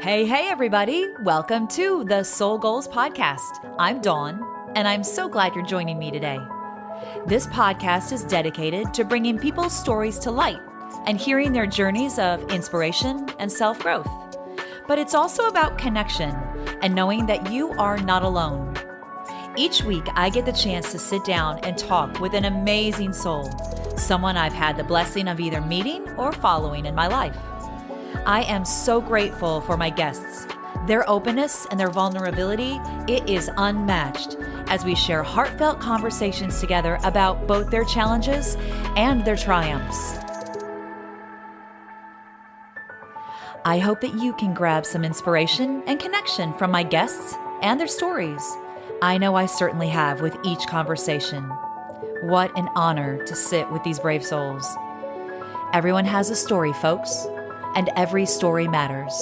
Hey, everybody. Welcome to the Soul Goals Podcast. I'm Dawn, and I'm so glad you're joining me today. This podcast is dedicated to bringing people's stories to light and hearing their journeys of inspiration and self-growth. But it's also about connection and knowing that you are not alone. Each week, I get the chance to sit down and talk with an amazing soul, someone I've had the blessing of either meeting or following in my life. I am so grateful for my guests. Their openness and their vulnerability, it is unmatched as we share heartfelt conversations together about both their challenges and their triumphs. I hope that you can grab some inspiration and connection from my guests and their stories. I know I certainly have with each conversation. What an honor to sit with these brave souls. Everyone has a story, folks. And every story matters.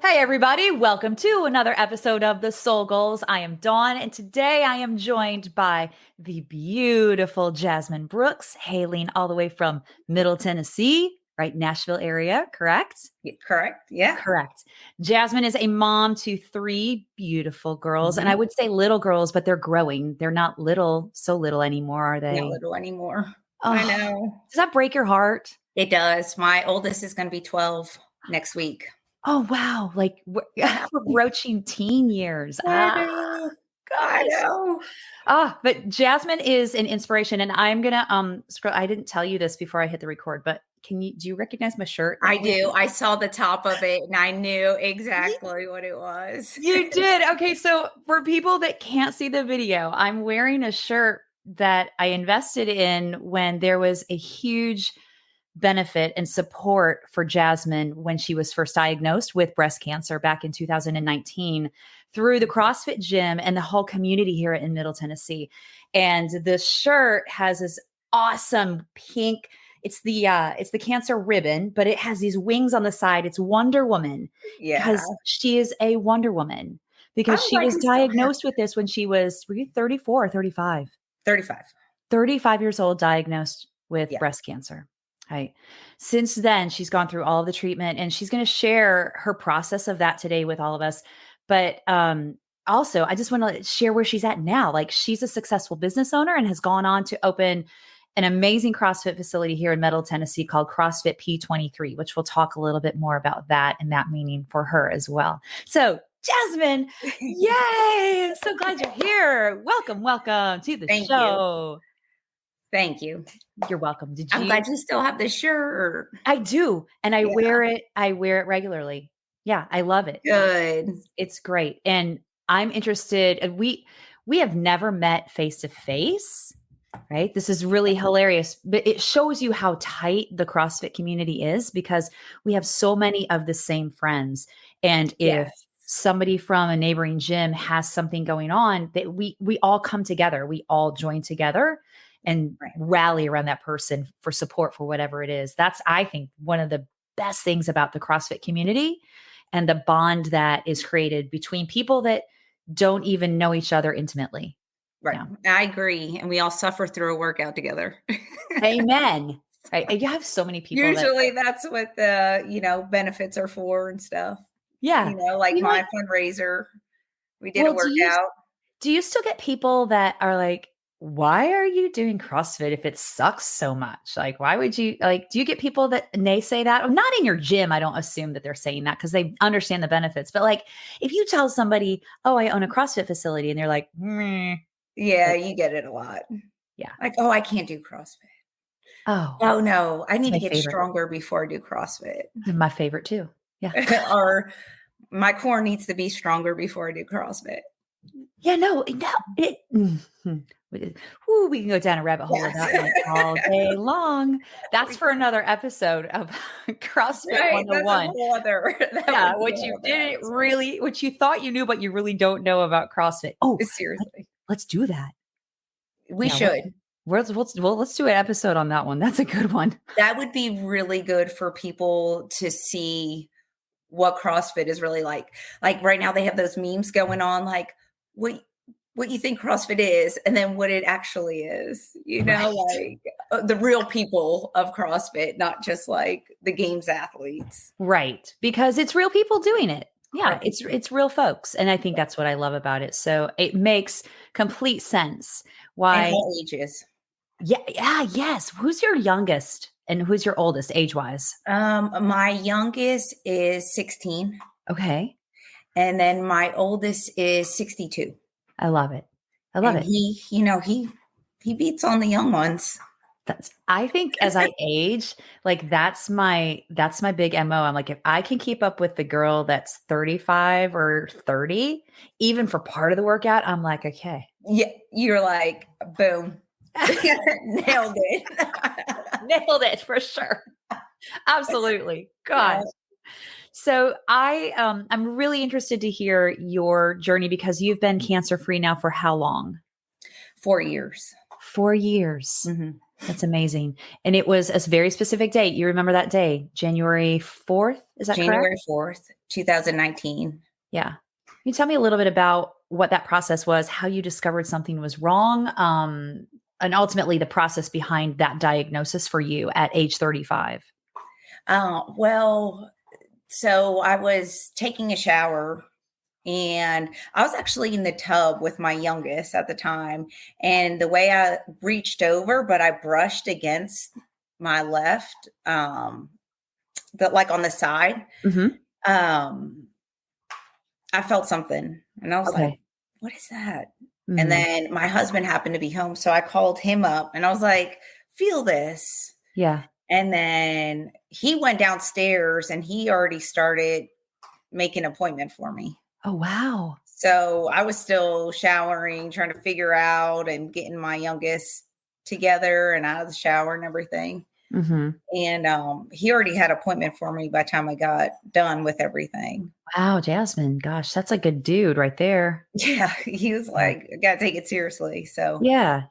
Hey, everybody. Welcome to another episode of The Soul Goals. I am Dawn, and today I am joined by the beautiful Jasmyn Brooks, hailing all the way from Middle Tennessee, right? Nashville area, correct? Correct. Yeah. Correct. Jasmyn is a mom to three beautiful girls. And I would say little girls, but they're growing. They're not so little anymore, are they? Not little anymore. Oh, I know. Does that break your heart? It does. My oldest is going to be 12 next week. Oh, wow. Like we're approaching teen years. I know. But Jasmyn is an inspiration. And I'm going to scroll. I didn't tell you this before I hit the record, but do you recognize my shirt? I do. I saw the top of it and I knew exactly what it was. You did. Okay. So for people that can't see the video, I'm wearing a shirt that I invested in when there was a huge benefit and support for Jasmyn when she was first diagnosed with breast cancer back in 2019 through the CrossFit gym and the whole community here in Middle Tennessee. And the shirt has this awesome pink. It's the cancer ribbon, but it has these wings on the side. It's Wonder Woman. Yeah. Because she is a Wonder Woman. Because she was diagnosed with this when she was, were you 34 or 35? 35. 35 years old, diagnosed with breast cancer. Right. Since then, she's gone through all of the treatment and she's going to share her process of that today with all of us. But also, I just want to share where she's at now. Like, she's a successful business owner and has gone on to open an amazing CrossFit facility here in Middle Tennessee called CrossFit P23, which we'll talk a little bit more about that and that meaning for her as well. So, Jasmyn, yay! I'm so glad you're here. Welcome to the show. Thank you. You're welcome. I'm glad you still have the shirt. I do. And I wear it. I wear it regularly. Yeah. I love it. Good. It's great. And I'm interested. And we have never met face to face, right? This is really hilarious, but it shows you how tight the CrossFit community is because we have so many of the same friends. And if somebody from a neighboring gym has something going on, that we all come together, we all join together and rally around that person for support for whatever it is. That's, I think, one of the best things about the CrossFit community and the bond that is created between people that don't even know each other intimately. Right. I agree. And we all suffer through a workout together. Amen. You have so many people. Usually that's what the, benefits are for and stuff. Yeah. My fundraiser, we did a workout. Do you still get people that are like, why are you doing CrossFit if it sucks so much? Like, why would you do you get people that naysay that? Not in your gym. I don't assume that they're saying that because they understand the benefits. But like, if you tell somebody, oh, I own a CrossFit facility and they're like, yeah, you get it a lot. Yeah. Like, oh, I can't do CrossFit. Oh no, I need to get stronger before I do CrossFit. My favorite too. Yeah. Or my core needs to be stronger before I do CrossFit. Yeah, we can go down a rabbit hole about it all day long. That's for another episode of CrossFit 101. What you thought you knew, but you really don't know about CrossFit. Oh, seriously. Let's do that. We should. Let's do an episode on that one. That's a good one. That would be really good for people to see what CrossFit is really like. Like right now they have those memes going on, like, what you think CrossFit is and then what it actually is, like the real people of CrossFit, not just like the games athletes. Right. Because it's real people doing it. Yeah. Right. It's real folks. And I think that's what I love about it. So it makes complete sense why. And all ages. Yeah. Yeah. Yes. Who's your youngest and who's your oldest age wise? My youngest is 16. Okay. And then my oldest is 62. I love it. I love and it. He beats on the young ones. I think as I age, like that's my big MO. I'm like, if I can keep up with the girl that's 35 or 30, even for part of the workout, I'm like, okay. Yeah. You're like, boom. Nailed it. Nailed it for sure. Absolutely. Gosh. Yeah. So I'm really interested to hear your journey because you've been cancer-free now for how long? 4 years. 4 years. Mm-hmm. That's amazing. And it was a very specific date. You remember that day, January 4th? Is that January correct? 4th, 2019. Yeah. Can you tell me a little bit about what that process was, how you discovered something was wrong, and ultimately the process behind that diagnosis for you at age 35? Well, so I was taking a shower and I was actually in the tub with my youngest at the time. And the way I reached over, but I brushed against my left, like on the side, I felt something and I was like, what is that? Mm-hmm. And then my husband happened to be home. So I called him up and I was like, feel this. Yeah. And then he went downstairs and he already started making an appointment for me. Oh, wow. So I was still showering, trying to figure out and getting my youngest together and out of the shower and everything. Mm-hmm. And he already had an appointment for me by the time I got done with everything. Wow, Jasmyn. Gosh, that's a good dude right there. Yeah. He was like, I gotta take it seriously. So yeah.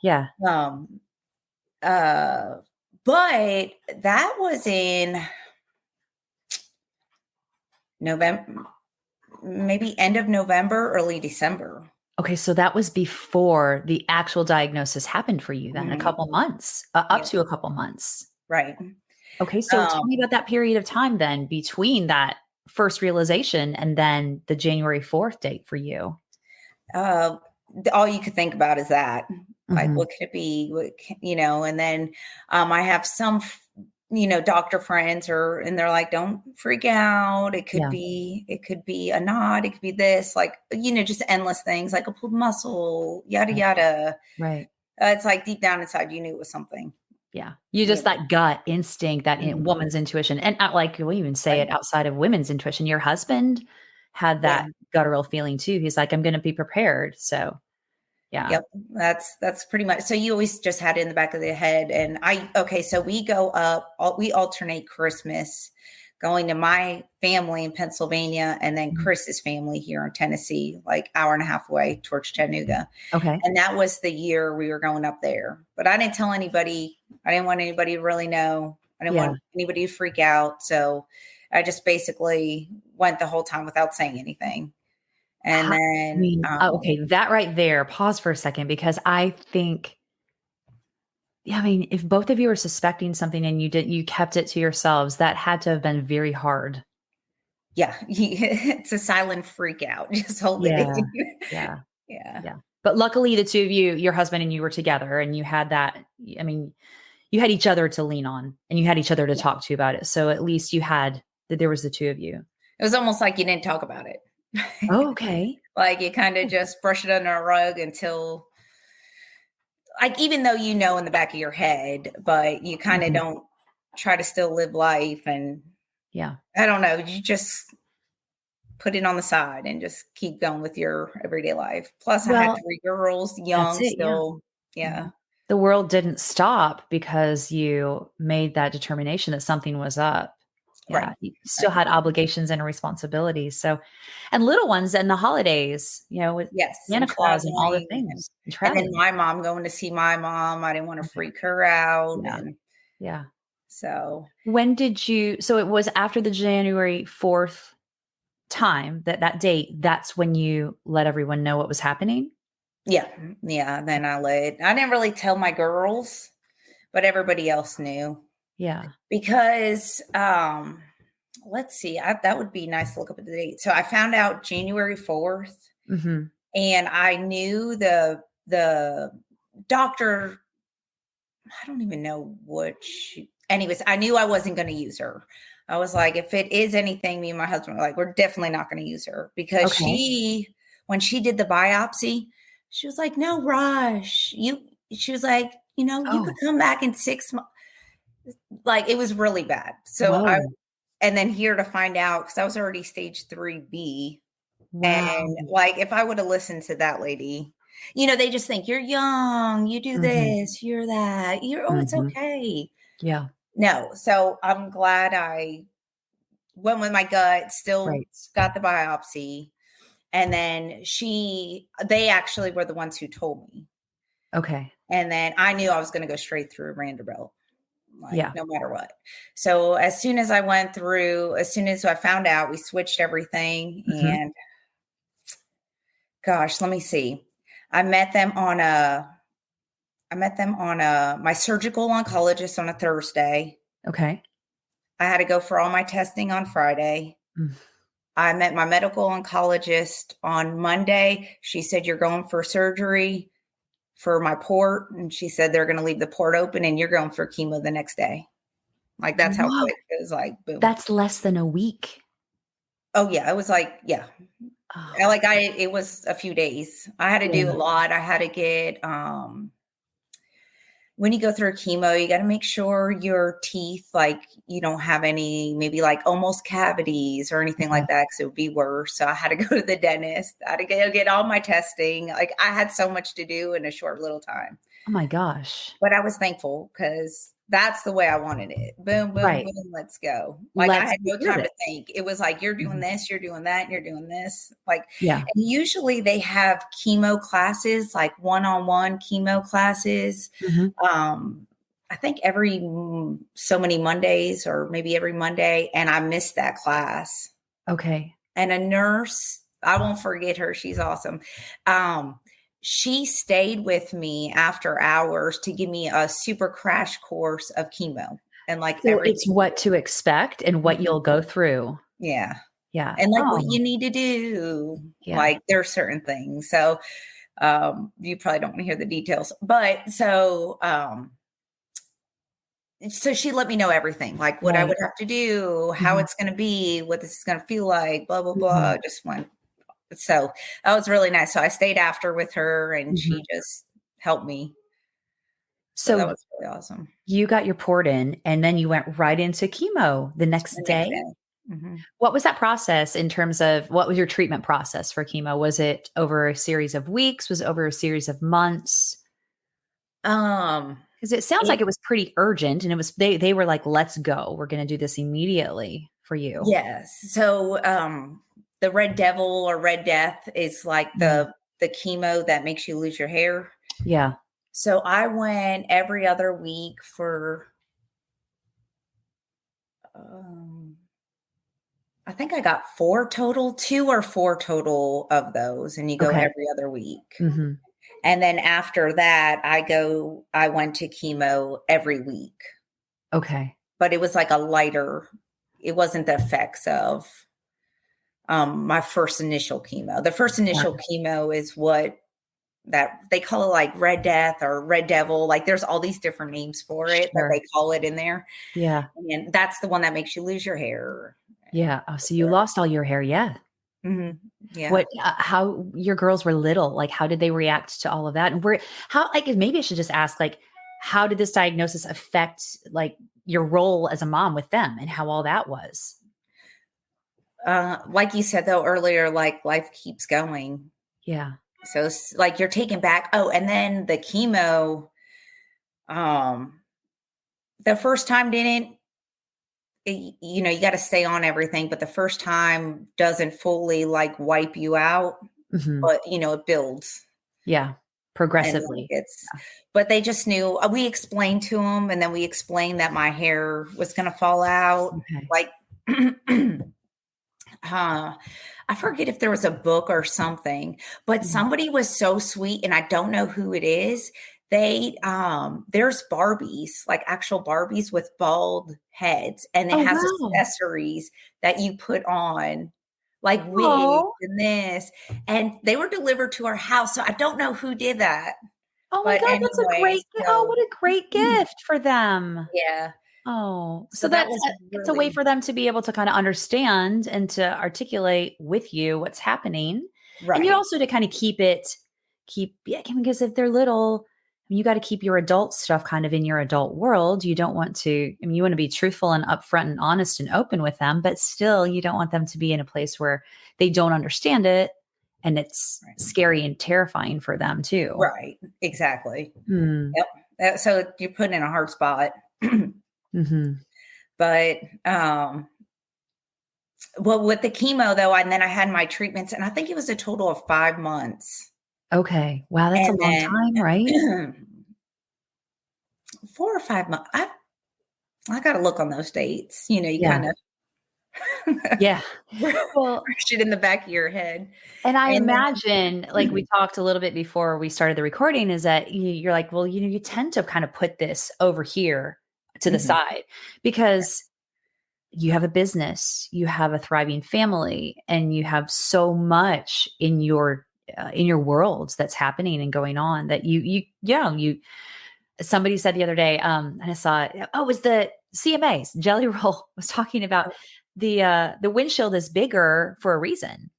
But that was in November, maybe end of November, early December. Okay. So that was before the actual diagnosis happened for you then, a couple months, up to a couple months. Right. Okay. So tell me about that period of time then between that first realization and then the January 4th date for you. All you could think about is that. Like, what could it be? And then I have some, doctor friends and they're like, don't freak out. It could be a knot. It could be this, like, just endless things like a pulled muscle, yada, yada. Right. It's like deep down inside, you knew it was something. Yeah. You just that gut instinct, that woman's intuition. And like we'll even say it outside of women's intuition. Your husband had that guttural feeling too. He's like, I'm going to be prepared. So yeah. Yep. That's pretty much. So you always just had it in the back of the head. And so we go up, we alternate Christmas going to my family in Pennsylvania and then Chris's family here in Tennessee, like hour and a half away towards Chattanooga. Okay. And that was the year we were going up there, but I didn't tell anybody. I didn't want anybody to really know. I didn't want anybody to freak out. So I just basically went the whole time without saying anything. And then, okay, that right there, pause for a second, because I think, if both of you were suspecting something and you kept it to yourselves, that had to have been very hard. Yeah. It's a silent freak out. Just hold it. Yeah. But luckily the two of you, your husband and you were together and you had that, you had each other to lean on and you had each other to talk to about it. So at least there was the two of you. It was almost like you didn't talk about it. Oh, okay. Like you kind of just brush it under a rug until, like, even though in the back of your head, but you kind of don't try to still live life. And I don't know, you just put it on the side and just keep going with your everyday life. Plus I had 3 girls, young still. Yeah. The world didn't stop because you made that determination that something was up. Yeah, right. You still had obligations and responsibilities. So, and little ones and the holidays, with Santa Claus and all the things. And then my mom going to see my mom. I didn't want to freak her out. Yeah. So when so it was after the January 4th time, that date, that's when you let everyone know what was happening? Yeah. Yeah. Then I didn't really tell my girls, but everybody else knew. Yeah. Because, let's see, that would be nice to look up at the date. So I found out January 4th, and I knew the doctor, I don't even know anyways, I knew I wasn't going to use her. I was like, if it is anything, me and my husband were like, we're definitely not going to use her, because when she did the biopsy, she was like, no rush. She was like, you could come back in 6 months. Like, it was really bad. So and then here to find out, because I was already stage 3B. And like, if I would have listened to that lady, they just think you're young, you do this, you're that, it's okay. Yeah. No. So I'm glad I went with my gut, still got the biopsy. And then they actually were the ones who told me. Okay. And then I knew I was going to go straight through Vanderbilt. No matter what. So as soon as I found out, we switched everything. And gosh, let me see. I met them on my surgical oncologist on a Thursday. Okay. I had to go for all my testing on Friday. I met my medical oncologist on Monday. She said, you're going for surgery for my port. And she said, they're going to leave the port open and you're going for chemo the next day. Like, that's how quick it was. Like, boom. That's less than a week. Oh yeah. It was like, yeah. It was a few days. I had to do a lot. I had to get, when you go through chemo, you got to make sure your teeth, like, you don't have any, maybe like almost cavities or anything like that, because it would be worse. So I had to go to the dentist. I had to get all my testing. Like, I had so much to do in a short little time. Oh my gosh. But I was thankful, because that's the way I wanted it. Boom, boom, boom. Let's go. Like, I had no time to think. It was like, you're doing this, you're doing that, and you're doing this. Like, and usually they have chemo classes, like one-on-one chemo classes. I think every so many Mondays, or maybe every Monday. And I missed that class. Okay. And a nurse, I won't forget her. She's awesome. She stayed with me after hours to give me a super crash course of chemo. And like, so it's what to expect and what you'll go through. Yeah. Yeah. And like what you need to do. Yeah. Like, there are certain things. So you probably don't want to hear the details, but so she let me know everything, like what I would have to do, how it's going to be, what this is going to feel like, blah, blah, blah. Just went. So that was really nice. So I stayed after with her, and she just helped me. So that was really awesome. You got your port in, and then you went right into chemo the next day. What was that process in terms of, what was your treatment process for chemo? Was it over a series of weeks? Was it over a series of months? Because it sounds like it was pretty urgent, and it was, they were like, let's go. We're going to do this immediately for you. Yes. So, the Red Devil or Red Death is like the chemo that makes you lose your hair. Yeah. So I went every other week for, I think I got 2 or 4 total of those. And you go every other week. And then after that, I went to chemo every week. Okay. But it was like a lighter, it wasn't the effects of my first initial chemo. The first initial chemo is what that they call it, like Red Death or Red Devil. Like, there's all these different names for it that they call it in there. Yeah. And that's the one that makes you lose your hair. Yeah. Oh, so you lost all your hair. Yeah. Yeah. How your girls were little, like, how did they react to all of that? And maybe I should just ask, like, how did this diagnosis affect, like, your role as a mom with them, and how all that was? Like you said, though, earlier, like, life keeps going. Yeah. So, like, you're taken back. Oh, and then the chemo, the first time you got to stay on everything, but the first time doesn't fully, like, wipe you out, but it builds. Yeah. Progressively. But they just knew, we explained to them, and then we explained that my hair was going to fall out. Like, I forget if there was a book or something, but somebody was so sweet, and I don't know who it is. They there's Barbies, like actual Barbies with bald heads, and it Oh, has wow. accessories that you put on, like wigs Oh, and this, and they were delivered to our house. So I don't know who did that. oh my But God, that's a anyway, great, oh, so what a great gift for them. yeah. Oh, so So that that's was it's a way really for them to be able to kind of understand and to articulate with you what's happening. And you right. also to kind of yeah, because if they're little, I mean, you got to keep your adult stuff kind of in your adult world. You don't want to, I mean, you want to be truthful and upfront and honest and open with them, but still you don't want them to be in a place where they don't understand it and it's Right. scary and terrifying for them too. Right. Exactly. Hmm. Yep. So you're put in a hard spot. Mm-hmm. But well, with the chemo though, and then I had my treatments, and I think it was a total of 5 months. Okay. Wow. That's a And long time, right? then 4 or 5 months. I got to look on those dates. You know, you Yeah. kind of Yeah. brush Well, it in the back of your head. and I And imagine, like we talked a little bit before we started the recording, is that you're like, well, you tend to kind of put this over here to the Mhm, side because you have a business, you have a thriving family, and you have so much in your world that's happening and going on that you. Somebody said the other day, and I saw it. Oh, it was the CMA's Jelly Roll was talking about the windshield is bigger for a reason,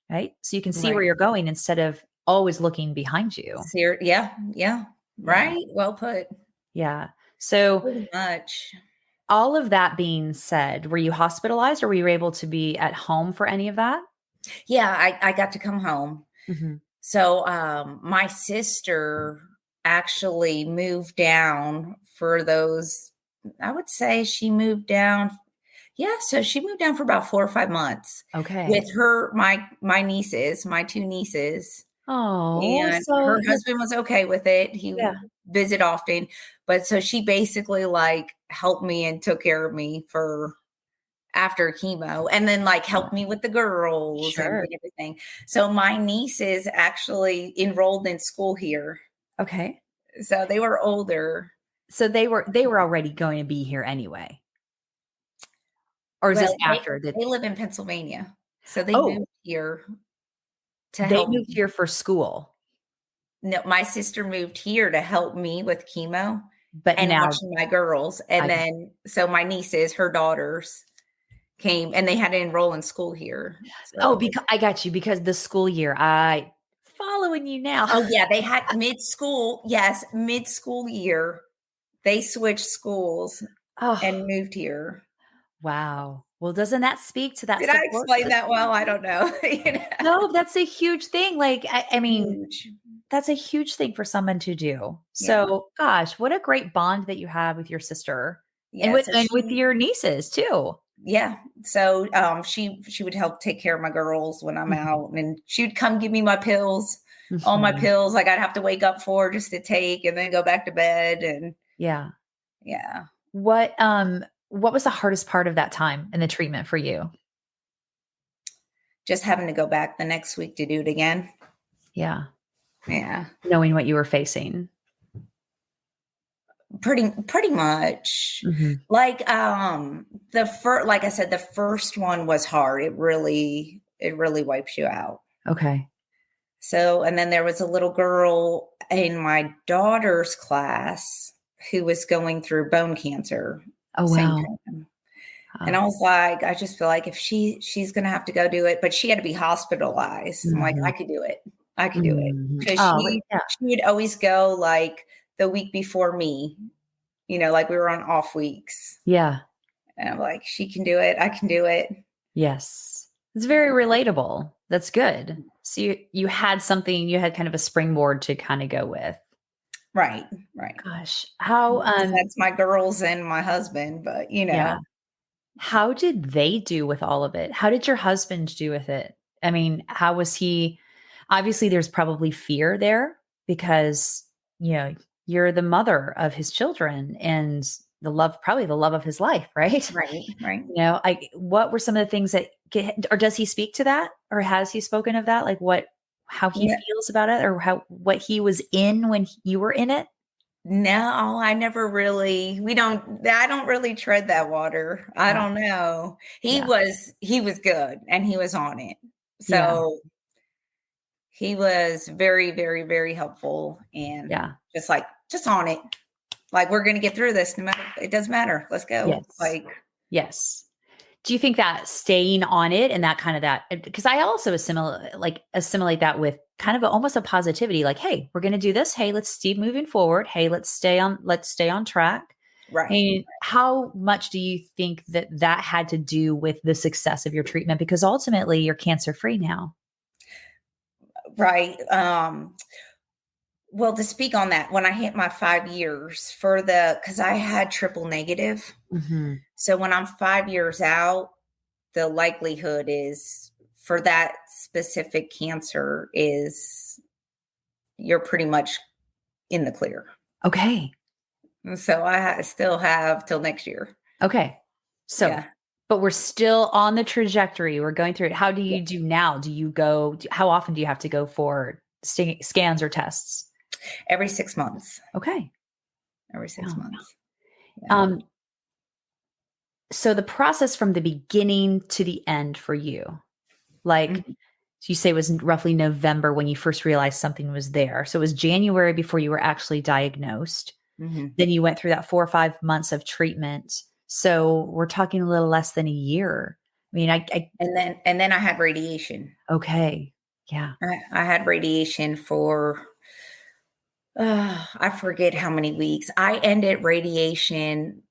right? So you can see where right. you're going instead of always looking behind you. Yeah, yeah. Yeah. Right. Well put. Yeah. So Pretty much. all of that being said, were you hospitalized or were you able to be at home for any of that? Yeah, I got to come home. Mhm. So my sister actually moved down for those. I would say she moved down. Yeah, so she moved down for about 4 or 5 months with Okay. my nieces, my two nieces. Oh, And so her husband was okay with it. He yeah. would visit often, but so she basically like helped me and took care of me for after chemo, and then like helped me with the girls and Sure. did everything. So my nieces actually enrolled in school here. Okay. So they were older. So they were already going to be here anyway. Or is this Well, after that? they live in Pennsylvania. So they Oh, moved here to they help moved me. here for school, No, my sister moved here to help me with chemo but and now watching my girls. And I then so my nieces, her daughters came and they had to enroll in school here. oh, So because I got you because the school year. I following you now. oh yeah, they had mid-school, yes, mid-school year, they switched schools Oh, and moved here. wow. Well, doesn't that speak to that Did I support explain that well? system? I don't know. You know? No, that's a huge thing. Like, I mean, Huge. that's a huge thing for someone to do. Yeah. So, gosh, what a great bond that you have with your sister Yeah. So and with she your nieces too. yeah. So she would help take care of my girls when I'm Mhm. out, and she'd come give me my pills, all my Mhm. pills like I'd have to wake up for just to take and then go back to bed. And Yeah. yeah. What was the hardest part of that time in the treatment for you? Just having to go back the next week to do it again. Yeah. Yeah. Knowing what you were facing. Pretty much. Mhm. Like the first, like I said, the first one was hard. It really wipes you out. Okay. So, and then there was a little girl in my daughter's class who was going through bone cancer, Oh, same wow. time. And Oh. I was like, I just feel like if she's gonna have to go do it, but she had to be hospitalized. I'm like, I Mhm. could do it. I could do it. Mhm. Because Oh, but yeah. she would always go like the week before me, like we were on off weeks. Yeah. And I'm like, she can do it. I can do it. Yes. It's very relatable. That's good. So you had something, you had kind of a springboard to kind of go with. Right. Right. Gosh, how Because that's my girls and my husband, but yeah. How did they do with all of it? How did your husband do with it? I mean, how was he? Obviously, there's probably fear there because, you're the mother of his children and probably the love of his life, right? right. Right. What were some of the things that or does he speak to that, or has he spoken of that? Like how he feels about it, or what he was in when you were in it? No, I never really, I don't really tread that water. I don't know. He was good and he was on it. So he was very, very, very helpful and just on it. Like, we're going to get through this no matter, it doesn't matter. Let's go. Yes. Do you think that staying on it and that kind of because I also assimilate that with kind of almost a positivity, like, hey, we're going to do this. Hey, let's keep moving forward. Hey, let's stay on track. Right. And how much do you think that had to do with the success of your treatment? Because ultimately you're cancer free now. Right. Well, to speak on that, when I hit my 5 years because I had triple negative. Mm-hmm. So when I'm 5 years out, the likelihood is for that specific cancer is you're pretty much in the clear. Okay. So I still have till next year. Okay. So, but we're still on the trajectory. We're going through it. How do you do now? How often do you have to go for scans or tests? Every 6 months. Okay. Every 6 months. Yeah. So the process from the beginning to the end for you, like you say, was roughly November when you first realized something was there. So it was January before you were actually diagnosed. Mm-hmm. Then you went through that 4 or 5 months of treatment. So we're talking a little less than a year. I mean, and then I had radiation. Okay. Yeah. I had radiation for, I forget how many weeks. I ended radiation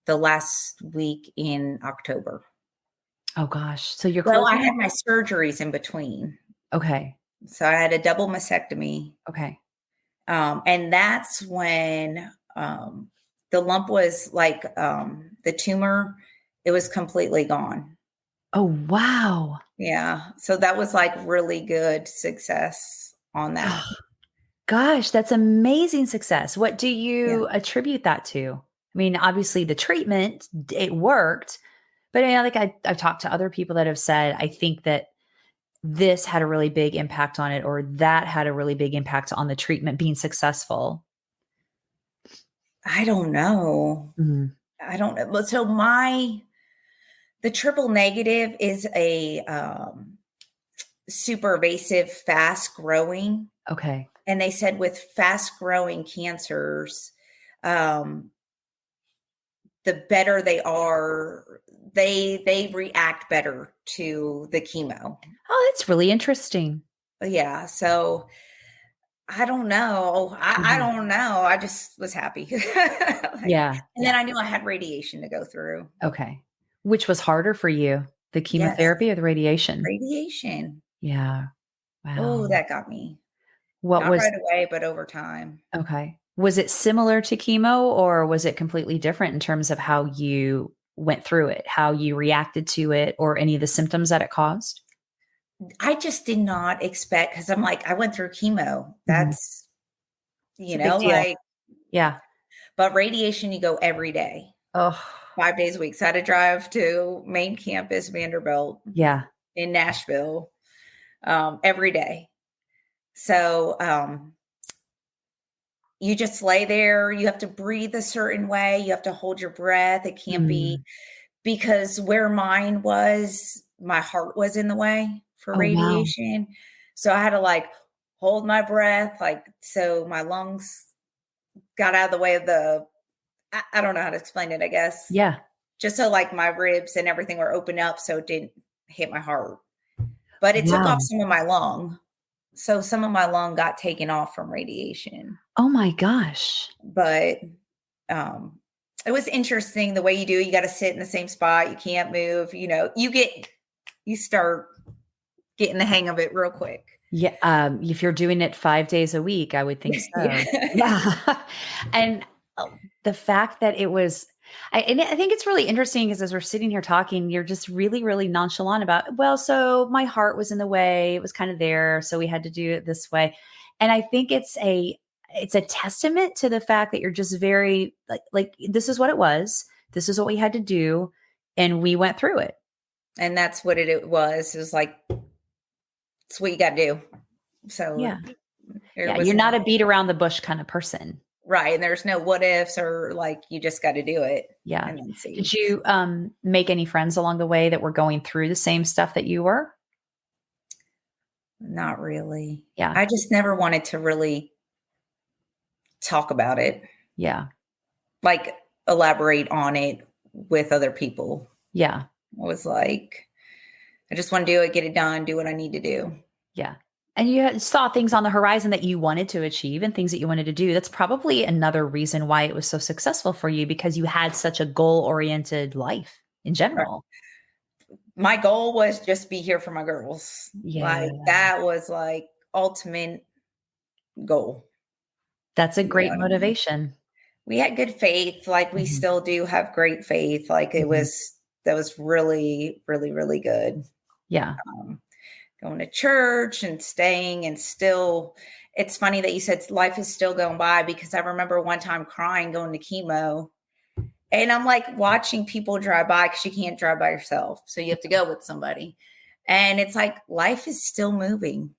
the last week in October. Oh gosh. So you're Well, I had my surgeries in between. Okay. So I had a double mastectomy. Okay. And that's when the lump was the tumor, it was completely gone. Oh, wow. Yeah. So that was really good success on that. Gosh, that's amazing success. What do you attribute that to? I mean, obviously the treatment, it worked, but I've talked to other people that have said, I think that this had a really big impact on it, or that had a really big impact on the treatment being successful. I don't know. Mm-hmm. I don't know. So the triple negative is a super evasive, fast growing. Okay. And they said with fast growing cancers, the better they are, they react better to the chemo. Oh, that's really interesting. Yeah. So I don't know. I don't know. I just was happy. And then I knew I had radiation to go through. Okay. Which was harder for you, the chemotherapy or the radiation? Radiation. Yeah. Wow. Oh, that got me. Not right away, but over time. Okay. Was it similar to chemo, or was it completely different in terms of how you went through it, how you reacted to it, or any of the symptoms that it caused? I just did not expect, because I'm like, I went through chemo. That's, yeah. But radiation, you go every day. Oh, 5 days a week. So I had to drive to main campus, Vanderbilt. Yeah. In Nashville, every day. So you just lay there. You have to breathe a certain way. You have to hold your breath. It can't be, because where mine was, my heart was in the way for radiation. Wow. So I had to hold my breath, so my lungs got out of the way of I don't know how to explain it, I guess. Yeah. Just so my ribs and everything were open up so it didn't hit my heart. But it took off some of my lung. So some of my lung got taken off from radiation. Oh my gosh. But it was interesting the way you do. You got to sit in the same spot. You can't move. You start getting the hang of it real quick. Yeah. If you're doing it 5 days a week, I would think so. Yeah. And the fact that it was, I think it's really interesting because as we're sitting here talking, you're just really, really nonchalant about, so my heart was in the way. It was kind of there. So we had to do it this way. And I think it's a testament to the fact that you're just very like, this is what it was. This is what we had to do. And we went through it. And that's what it was. It was like, it's what you got to do. So yeah. You're not a beat around the bush kind of person. Right. And there's no what ifs or like, you just got to do it. Yeah. And then see. Did you make any friends along the way that were going through the same stuff that you were? Not really. Yeah. I just never wanted to really talk about it. Yeah. Like elaborate on it with other people. Yeah. I was like, I just want to do it, get it done, do what I need to do. Yeah. And you saw things on the horizon that you wanted to achieve and things that you wanted to do. That's probably another reason why it was so successful for you, because you had such a goal-oriented life in general. My goal was just be here for my girls. Yeah. Like that was like ultimate goal. That's a great motivation. We had good faith. Like we still do have great faith. Like that was really, really, really good. Yeah. Going to church and staying and still, it's funny that you said life is still going by, because I remember one time crying going to chemo, and I'm like watching people drive by, because you can't drive by yourself. So you have to go with somebody. And it's like, life is still moving.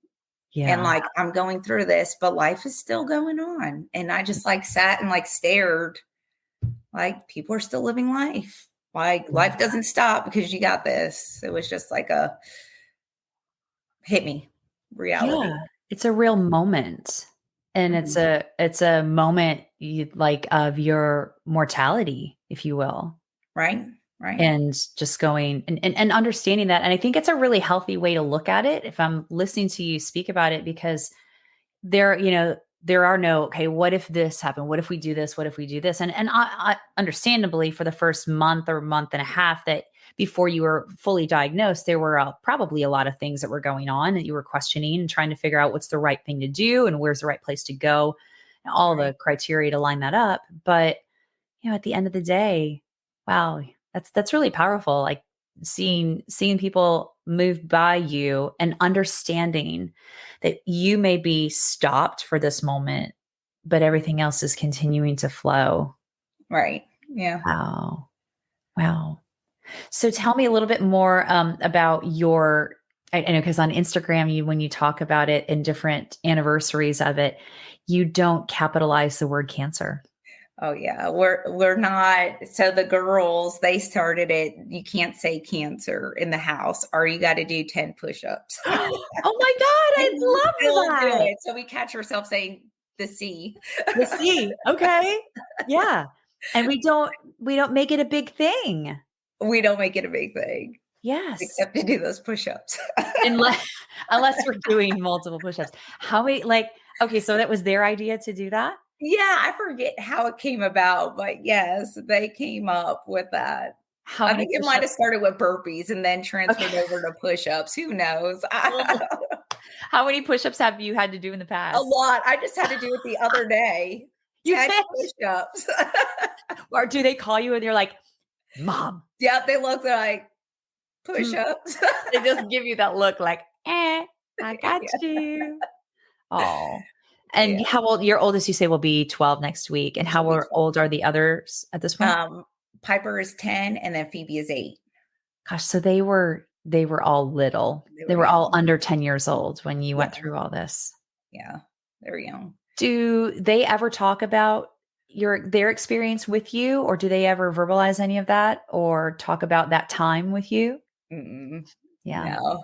Yeah. And like, I'm going through this, but life is still going on. And I just like sat and like stared, like people are still living life. Like life doesn't stop because you got this. It was just like a hit me reality. Yeah, it's a real moment. And it's a moment like of your mortality, if you will. Right. Right. And just going and understanding that. And I think it's a really healthy way to look at it if I'm listening to you speak about it, because there are no, okay, what if this happened? What if we do this? What if we do this? And I understandably, for the first month or month and a half that before you were fully diagnosed, there were probably a lot of things that were going on that you were questioning and trying to figure out what's the right thing to do and where's the right place to go, and all the criteria to line that up. But, at the end of the day, wow, that's really powerful. Like seeing people move by you and understanding that you may be stopped for this moment, but everything else is continuing to flow. Right. Yeah. Wow. So tell me a little bit more about your, I know, because on Instagram, when you talk about it in different anniversaries of it, you don't capitalize the word cancer. Oh yeah. We're not. So the girls, they started it. You can't say cancer in the house, or you got to do 10 push-ups. Oh my God. I love that. So we catch ourselves saying the C. The C. Okay. Yeah. And we don't make it a big thing. We don't make it a big thing. Yes. Except to do those push-ups. unless we're doing multiple push-ups. How many, okay, so that was their idea to do that? Yeah, I forget how it came about, but yes, they came up with that. I think it might have started with burpees and then transferred over to push-ups. Who knows? How many push-ups have you had to do in the past? A lot. I just had to do it the other day. 10 push-ups. Or do they call you and you're like, Mom? Yeah, they look like push-ups. They just give you that look like, I got you. Oh. And how old? Your oldest, you say, will be 12 next week. And how old are the others at this point? Piper is 10 and then Phoebe is 8. Gosh, so they were all little. They were all under 10 years old when you went through all this. Yeah, they're young. Do they ever talk about their experience with you, or do they ever verbalize any of that or talk about that time with you? Yeah. No.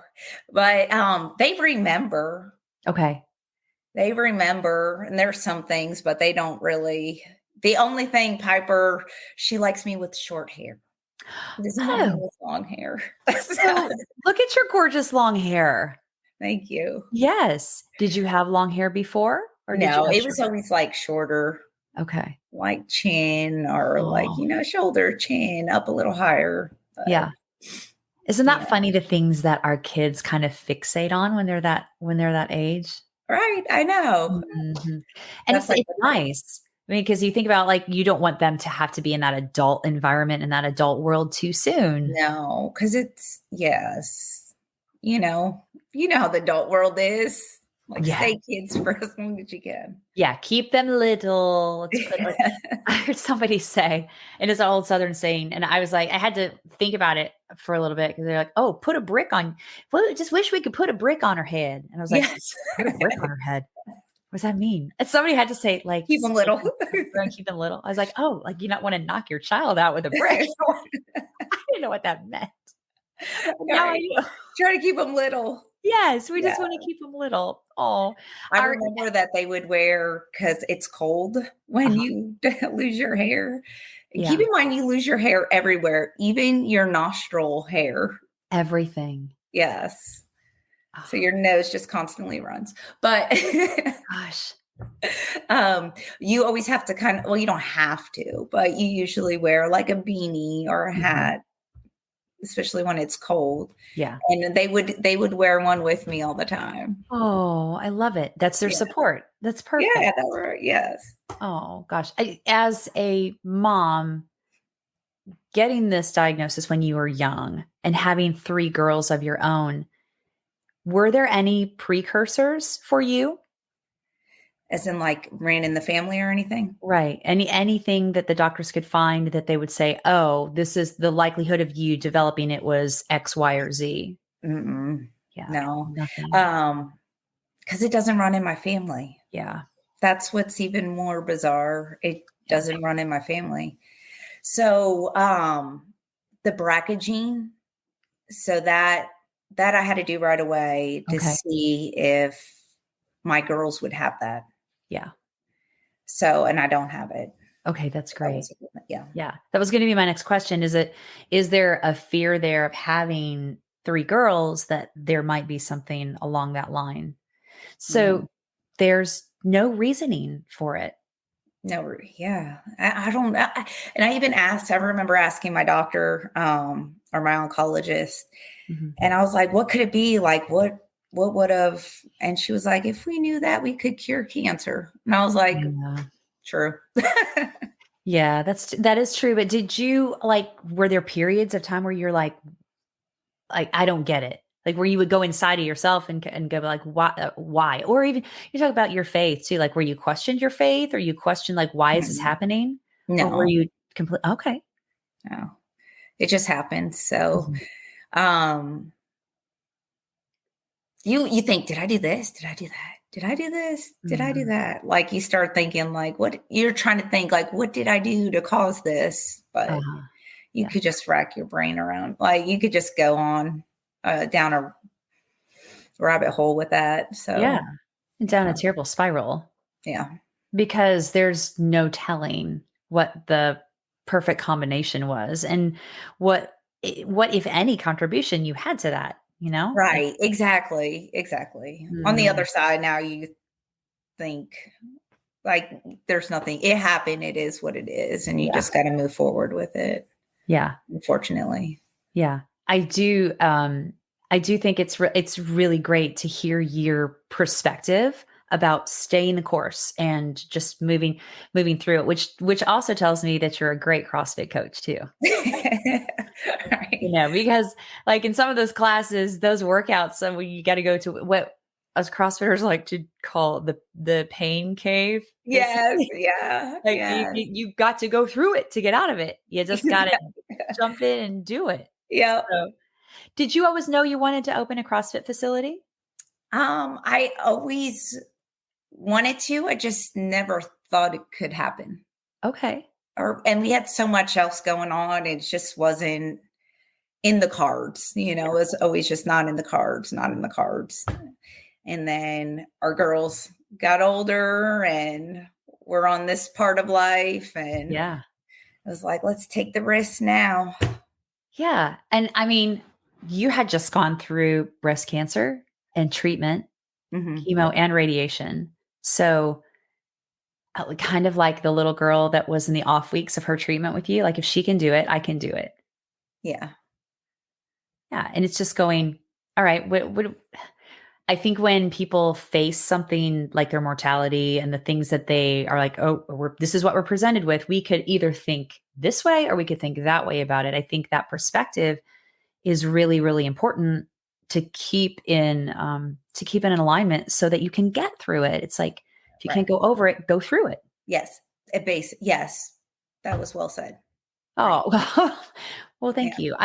But they remember. Okay. They remember, and there's some things, but they don't really. The only thing, Piper, she likes me with short hair. She doesn't want me with long hair. So, look at your gorgeous long hair. Thank you. Yes. Did you have long hair before? Or no, it was always like shorter. Okay. Like chin or shoulder, chin, up a little higher. Yeah. Isn't that funny, the things that our kids kind of fixate on when they're that age? Right. I know. Mm-hmm. And it's nice. I mean, because you think about you don't want them to have to be in that adult environment, in that adult world too soon. No, because it's, yes. You know how the adult world is. Stay kids for as long as you can. Yeah. Keep them little. I heard somebody say, and it's an old Southern saying, and I was like, I had to think about it for a little bit because they're like, oh, put a brick on. Well, just wish we could put a brick on her head. And I was like, Yes. put a brick on her head. What does that mean? And somebody had to say, like, Keep them little. Keep them little. I was like, oh, like you not want to knock your child out with a brick. I didn't know what that meant. Now I do. Try to keep them little. Yes, we just want to keep them little. Oh, I remember that they would wear, because it's cold when you lose your hair. Yeah. Keep in mind, you lose your hair everywhere, even your nostril hair. Everything. Yes. So your nose just constantly runs. But gosh. You always have to kind of, well, you don't have to, but you usually wear like a beanie or a hat, especially when it's cold. Yeah. And they would wear one with me all the time. Oh, I love it. That's their support. That's perfect. Yeah, yes. Oh gosh. As a mom, getting this diagnosis when you were young and having 3 girls of your own, were there any precursors for you? As in like ran in the family or anything? Right. Anything that the doctors could find that they would say, oh, this is the likelihood of you developing it was X, Y, or Z. Mm-mm. Yeah. No. Nothing. Because it doesn't run in my family. Yeah. That's what's even more bizarre. It doesn't run in my family. So the BRCA gene, so that I had to do right away to see if my girls would have that. Yeah. So, and I don't have it. Okay. That's great. Yeah. Yeah. That was going to be my next question. Is there a fear there of having 3 girls that there might be something along that line? So there's no reasoning for it. No. Yeah. I don't know. And I even asked, I remember asking my doctor or my oncologist, and I was like, what could it be? Like, what would have, and she was like, if we knew that, we could cure cancer. And I was like, true. Yeah, that is true. But did you were there periods of time where you're like, I don't get it? Like where you would go inside of yourself and go like, why? Or even you talk about your faith too. Like where you questioned your faith or you questioned like, why is this happening? No. Or were you okay. No, it just happened. So, you think, did I do this? Did I do that? Did I do this? Did I do that? Like you start thinking like, what you're trying to think, like, what did I do to cause this? But you could just rack your brain around. Like you could just go on down a rabbit hole with that. So down a terrible spiral. Yeah. Because there's no telling what the perfect combination was and what if any contribution you had to that. Right. Exactly. On the other side, now you think like there's nothing, it happened. It is what it is. And you just got to move forward with it. Yeah. Unfortunately. Yeah. I do think it's really great to hear your perspective about staying the course and just moving through it, which also tells me that you're a great CrossFit coach too. Right. Because like in some of those classes, those workouts, so you got to go to what us CrossFitters like to call the pain cave. Yes. Yeah. Like you got to go through it to get out of it. You just got to jump in and do it. Yeah. So, did you always know you wanted to open a CrossFit facility? I always wanted to. I just never thought it could happen. Okay. And we had so much else going on. It just wasn't in the cards. It was always just not in the cards. And then our girls got older and we're on this part of life. And I was like, let's take the risk now. Yeah. And I mean, you had just gone through breast cancer and treatment, chemo and radiation. So kind of like the little girl that was in the off weeks of her treatment with you, like if she can do it, I can do it. Yeah. Yeah. And it's just going, all right. I think when people face something like their mortality and the things that they are like, oh, this is what we're presented with, we could either think this way or we could think that way about it. I think that perspective is really, really important to keep in alignment so that you can get through it. It's like, if you can't go over it, go through it. Yes. Yes. That was well said. Oh, well, thank you.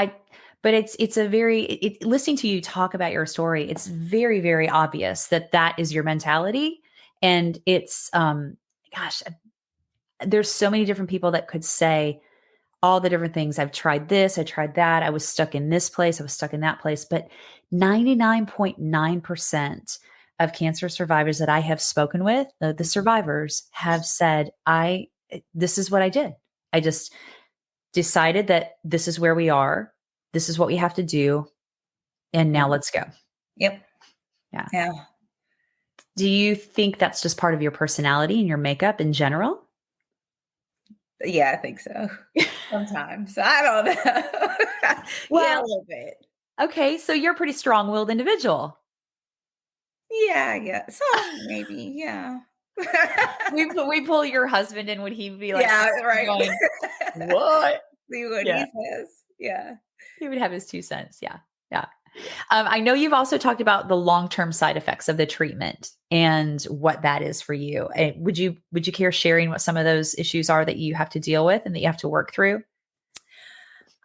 But it's a very, listening to you talk about your story, it's very, very obvious that that is your mentality. And it's, gosh, there's so many different people that could say all the different things. I've tried this, I tried that. I was stuck in this place, I was stuck in that place. But 99.9% of cancer survivors that I have spoken with, the survivors have said, this is what I did. I just decided that this is where we are. This is what we have to do. And now let's go. Yep. Yeah. Yeah. Do you think that's just part of your personality and your makeup in general? Yeah, I think so. Sometimes. I don't know. Well, yeah, a little bit. Okay. So you're a pretty strong-willed individual. Yeah. So maybe, yeah. we pull your husband in, would he be like, yeah, right. going, what? See what he says. Yeah. He would have his 2 cents. Yeah. Yeah. I know you've also talked about the long-term side effects of the treatment and what that is for you. Would you care sharing what some of those issues are that you have to deal with and that you have to work through?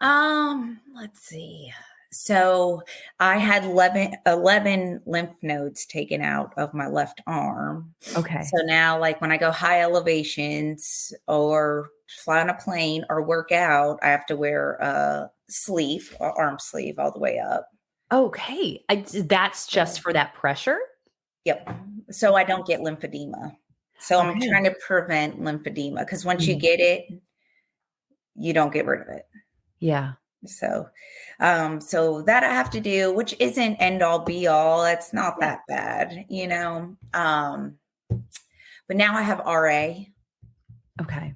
Let's see. So I had 11 lymph nodes taken out of my left arm. Okay. So now, like when I go high elevations or fly on a plane or work out, I have to wear a sleeve, or arm sleeve all the way up. Okay. That's just for that pressure? Yep. So I don't get lymphedema. So I'm trying to prevent lymphedema because once you get it, you don't get rid of it. Yeah. So that I have to do, which isn't end all be all. It's not that bad, you know. But now I have RA. Okay.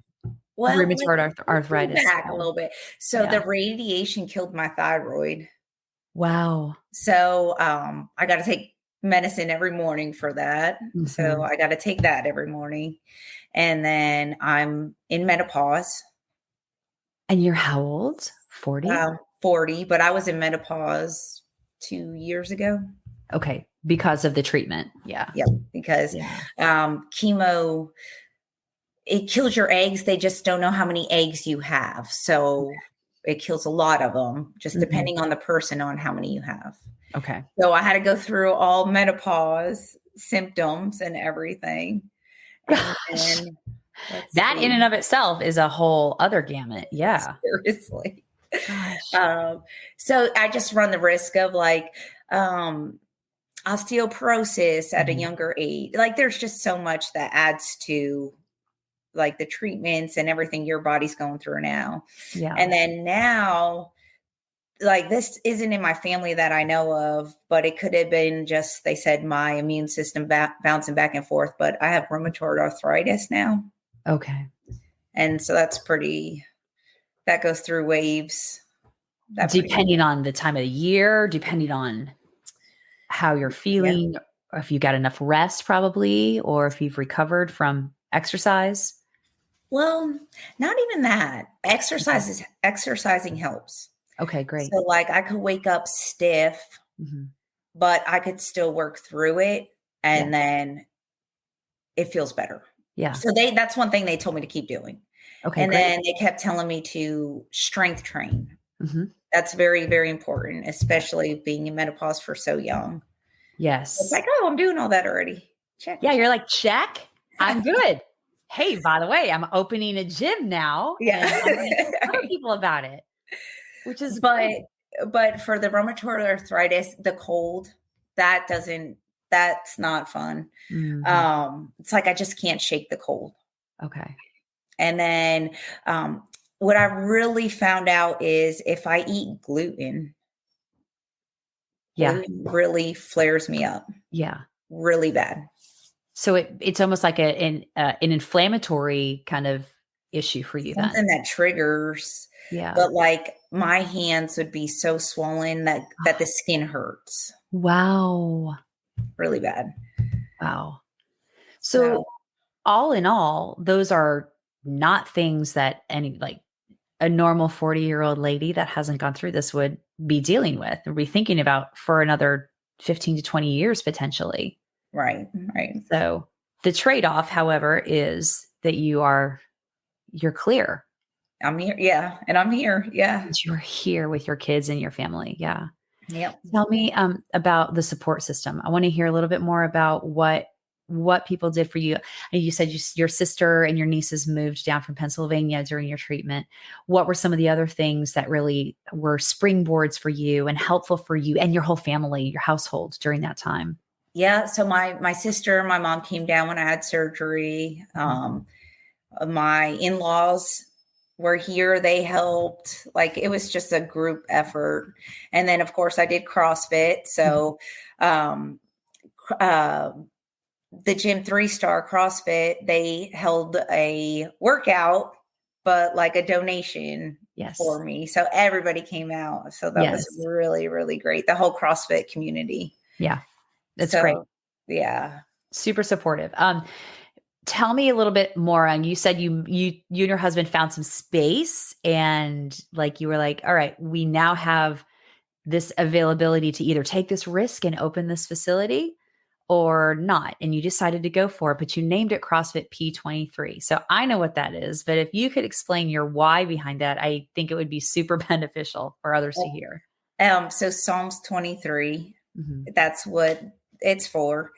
Well, rheumatoid arthritis. Back a little bit. So the radiation killed my thyroid. Wow. So I got to take medicine every morning for that. Mm-hmm. So I got to take that every morning. And then I'm in menopause. And you're how old? 40? 40, but I was in menopause 2 years ago. Okay. Because of the treatment. Yeah. Yep. Because chemo, it kills your eggs. They just don't know how many eggs you have. So it kills a lot of them, just depending on the person on how many you have. Okay. So I had to go through all menopause symptoms and everything. And that in and of itself is a whole other gamut. Yeah. Seriously. So I just run the risk of like osteoporosis at a younger age. Like there's just so much that adds to like the treatments and everything your body's going through now. Yeah. And then now, like this isn't in my family that I know of, but it could have been just, they said my immune system bouncing back and forth, but I have rheumatoid arthritis now. Okay. And so that goes through waves. Depending on the time of the year, depending on how you're feeling, or if you got enough rest probably, or if you've recovered from exercise. Well, not even that. Exercising helps. Okay, great. So like I could wake up stiff, but I could still work through it and then it feels better. Yeah. So that's one thing they told me to keep doing. Okay. And then they kept telling me to strength train. That's very, very important, especially being in menopause for so young. Yes. It's like, oh, I'm doing all that already. Check. Yeah. You're like, check. I'm good. Hey, by the way, I'm opening a gym now. Yeah. I'm going to tell people about it, which is but for the rheumatoid arthritis, the cold, that's not fun. It's like, I just can't shake the cold. Okay. And then, what I really found out is if I eat gluten, gluten really flares me up. Yeah. Really bad. So it's almost like an inflammatory kind of issue for you. Something that triggers. Yeah. But like my hands would be so swollen that the skin hurts. Wow. Really bad. Wow. So all in all, those are not things that a normal 40-year-old lady that hasn't gone through this would be dealing with or be thinking about for another 15 to 20 years potentially. Right. So the trade-off, however, is that you're clear. I'm here. Yeah. And I'm here. Yeah. And you're here with your kids and your family. Yeah. Yep. Tell me about the support system. I want to hear a little bit more about what people did for you. And you said your sister and your nieces moved down from Pennsylvania during your treatment. What were some of the other things that really were springboards for you and helpful for you and your whole family, your household during that time? Yeah. So my sister and my mom came down when I had surgery. My in-laws were here. They helped. Like, it was just a group effort. And then of course I did CrossFit. So, the gym 3-star CrossFit, they held a workout, but like a donation for me. So everybody came out. So that was really, really great. The whole CrossFit community. Yeah. That's great. Yeah. Super supportive. Tell me a little bit more on, you said you and your husband found some space and like, you were like, all right, we now have this availability to either take this risk and open this facility or not. And you decided to go for it, but you named it CrossFit P23. So I know what that is, but if you could explain your why behind that, I think it would be super beneficial for others to hear. So Psalms 23, that's what it's for.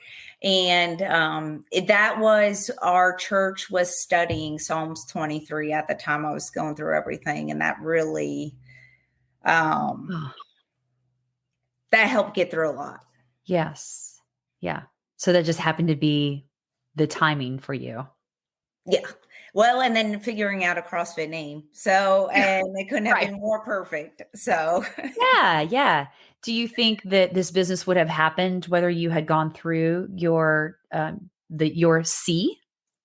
And that was, our church was studying Psalms 23 at the time I was going through everything. And that really, that helped get through a lot. Yes. Yeah. So that just happened to be the timing for you. Yeah. Well, and then figuring out a CrossFit name. So, and they couldn't have been more perfect. So yeah. Do you think that this business would have happened whether you had gone through your C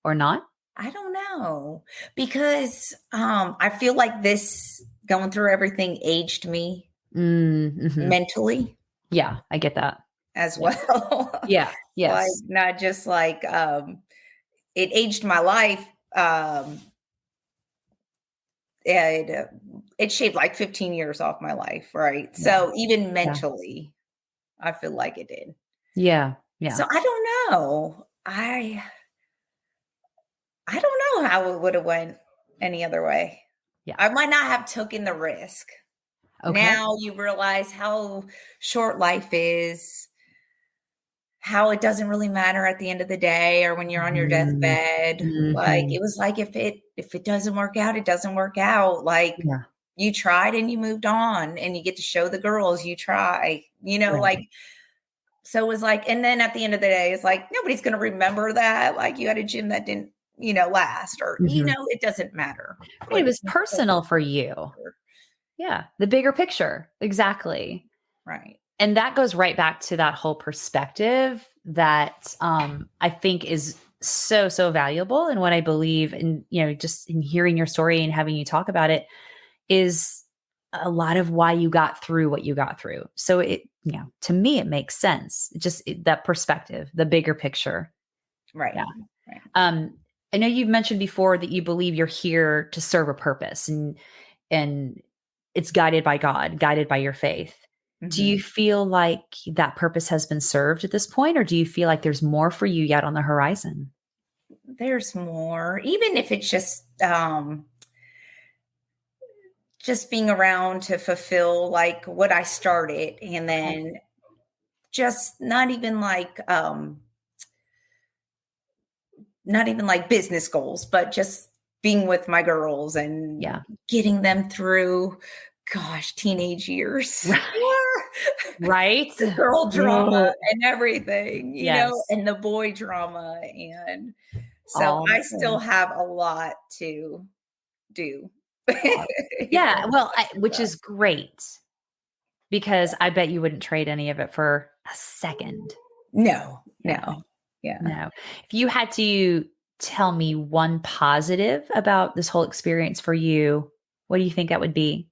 or not? I don't know, because I feel like this going through everything aged me mentally. Yeah, I get that as well. Yeah. Yes. Like, not just like it aged my life. It shaved like 15 years off my life, right? Yeah. So even mentally, I feel like it did. Yeah. So I don't know. I don't know how it would have went any other way. Yeah. I might not have taken the risk. Okay. Now you realize how short life is, how it doesn't really matter at the end of the day or when you're on your deathbed. Like, it was like, if it doesn't work out, it doesn't work out. Like, you tried and you moved on, and you get to show the girls you try, like, so it was like, and then at the end of the day, it's like, nobody's going to remember that. Like, you had a gym that didn't, last, or, it doesn't matter. Like, it was personal for you. Yeah. The bigger picture. Exactly. Right. And that goes right back to that whole perspective that I think is so, so valuable. And what I believe, and just in hearing your story and having you talk about it, is a lot of why you got through what you got through. So to me, it makes sense. That perspective, the bigger picture. Right. Yeah. Right. I know you've mentioned before that you believe you're here to serve a purpose, and it's guided by God, guided by your faith. Do you feel like that purpose has been served at this point, or do you feel like there's more for you yet on the horizon? There's more, even if it's just being around to fulfill like what I started, and then just not even like business goals, but just being with my girls and getting them through, teenage years. Right. The girl drama and everything, and the boy drama. And so I still have a lot to do. Yeah. Well, which is great, because I bet you wouldn't trade any of it for a second. No. No. If you had to tell me one positive about this whole experience for you, what do you think that would be?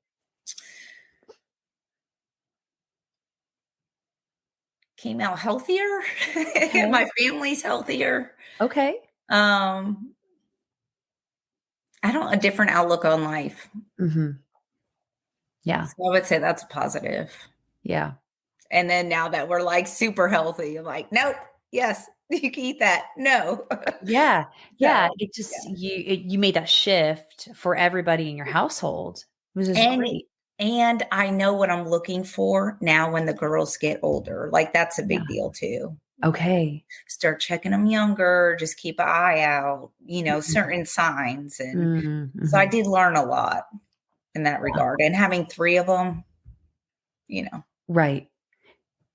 Came out healthier. Okay. My family's healthier. Okay. A different outlook on life. Yeah. So I would say that's a positive. Yeah. And then now that we're like super healthy, I'm like, nope, Yes, you can eat that. No. Yeah. Yeah. So, It just, yeah. you made that shift for everybody in your household, which is And great. and I know what I'm looking for now when the girls get older. Like that's a Yeah. big deal too. Okay. Start checking them younger, just keep an eye out, Mhm. certain signs. And so I Mhm. did learn a lot in that Yeah. regard. And having 3 of them, you know, Right.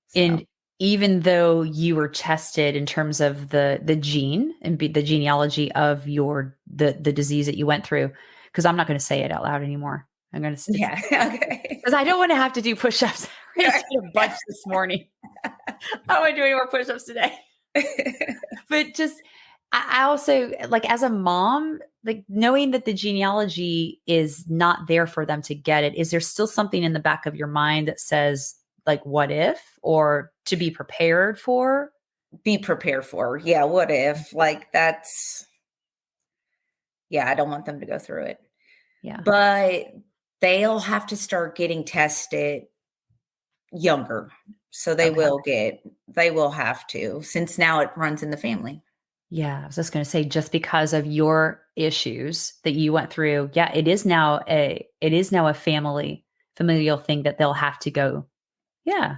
so And even though you were tested in terms of the gene and the genealogy of the disease that you went through, because I'm not going to say it out loud anymore. I'm going to, yeah. Okay. because I don't want to have to do push-ups. I just did a bunch this morning. I don't want to do any more push-ups today. But just, I also, like, as a mom, like, knowing that the genealogy is not there for them to get it, is there still something in the back of your mind that says, like, what if, or to be prepared for? Be prepared for. Yeah, what if? Like that's yeah, I don't want them to go through it. Yeah. But they'll have to start getting tested younger. So Okay. they will have to, since now it runs in the family. Yeah. I was just going to say, just because of your issues that you went through, yeah, it is now a familial thing that they'll have to go. Yeah.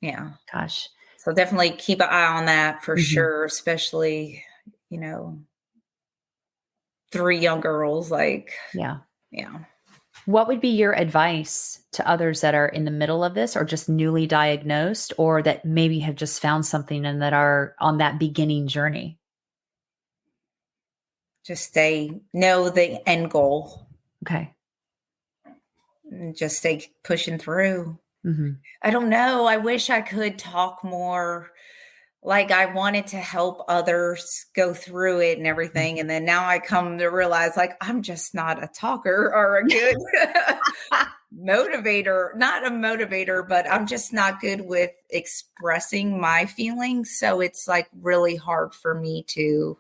Yeah. Gosh. So definitely keep an eye on that for Mhm. sure, especially, you know, 3 young girls, like, Yeah. yeah. What would be your advice to others that are in the middle of this or just newly diagnosed or that maybe have just found something and that are on that beginning journey? Just know the end goal Okay. and just stay pushing through. Mhm. I don't know. I wish I could talk more. Like I wanted to help others go through it and everything. And then now I come to realize like I'm just not a talker or a good motivator, not a motivator, but I'm just not good with expressing my feelings. So it's like really hard for me to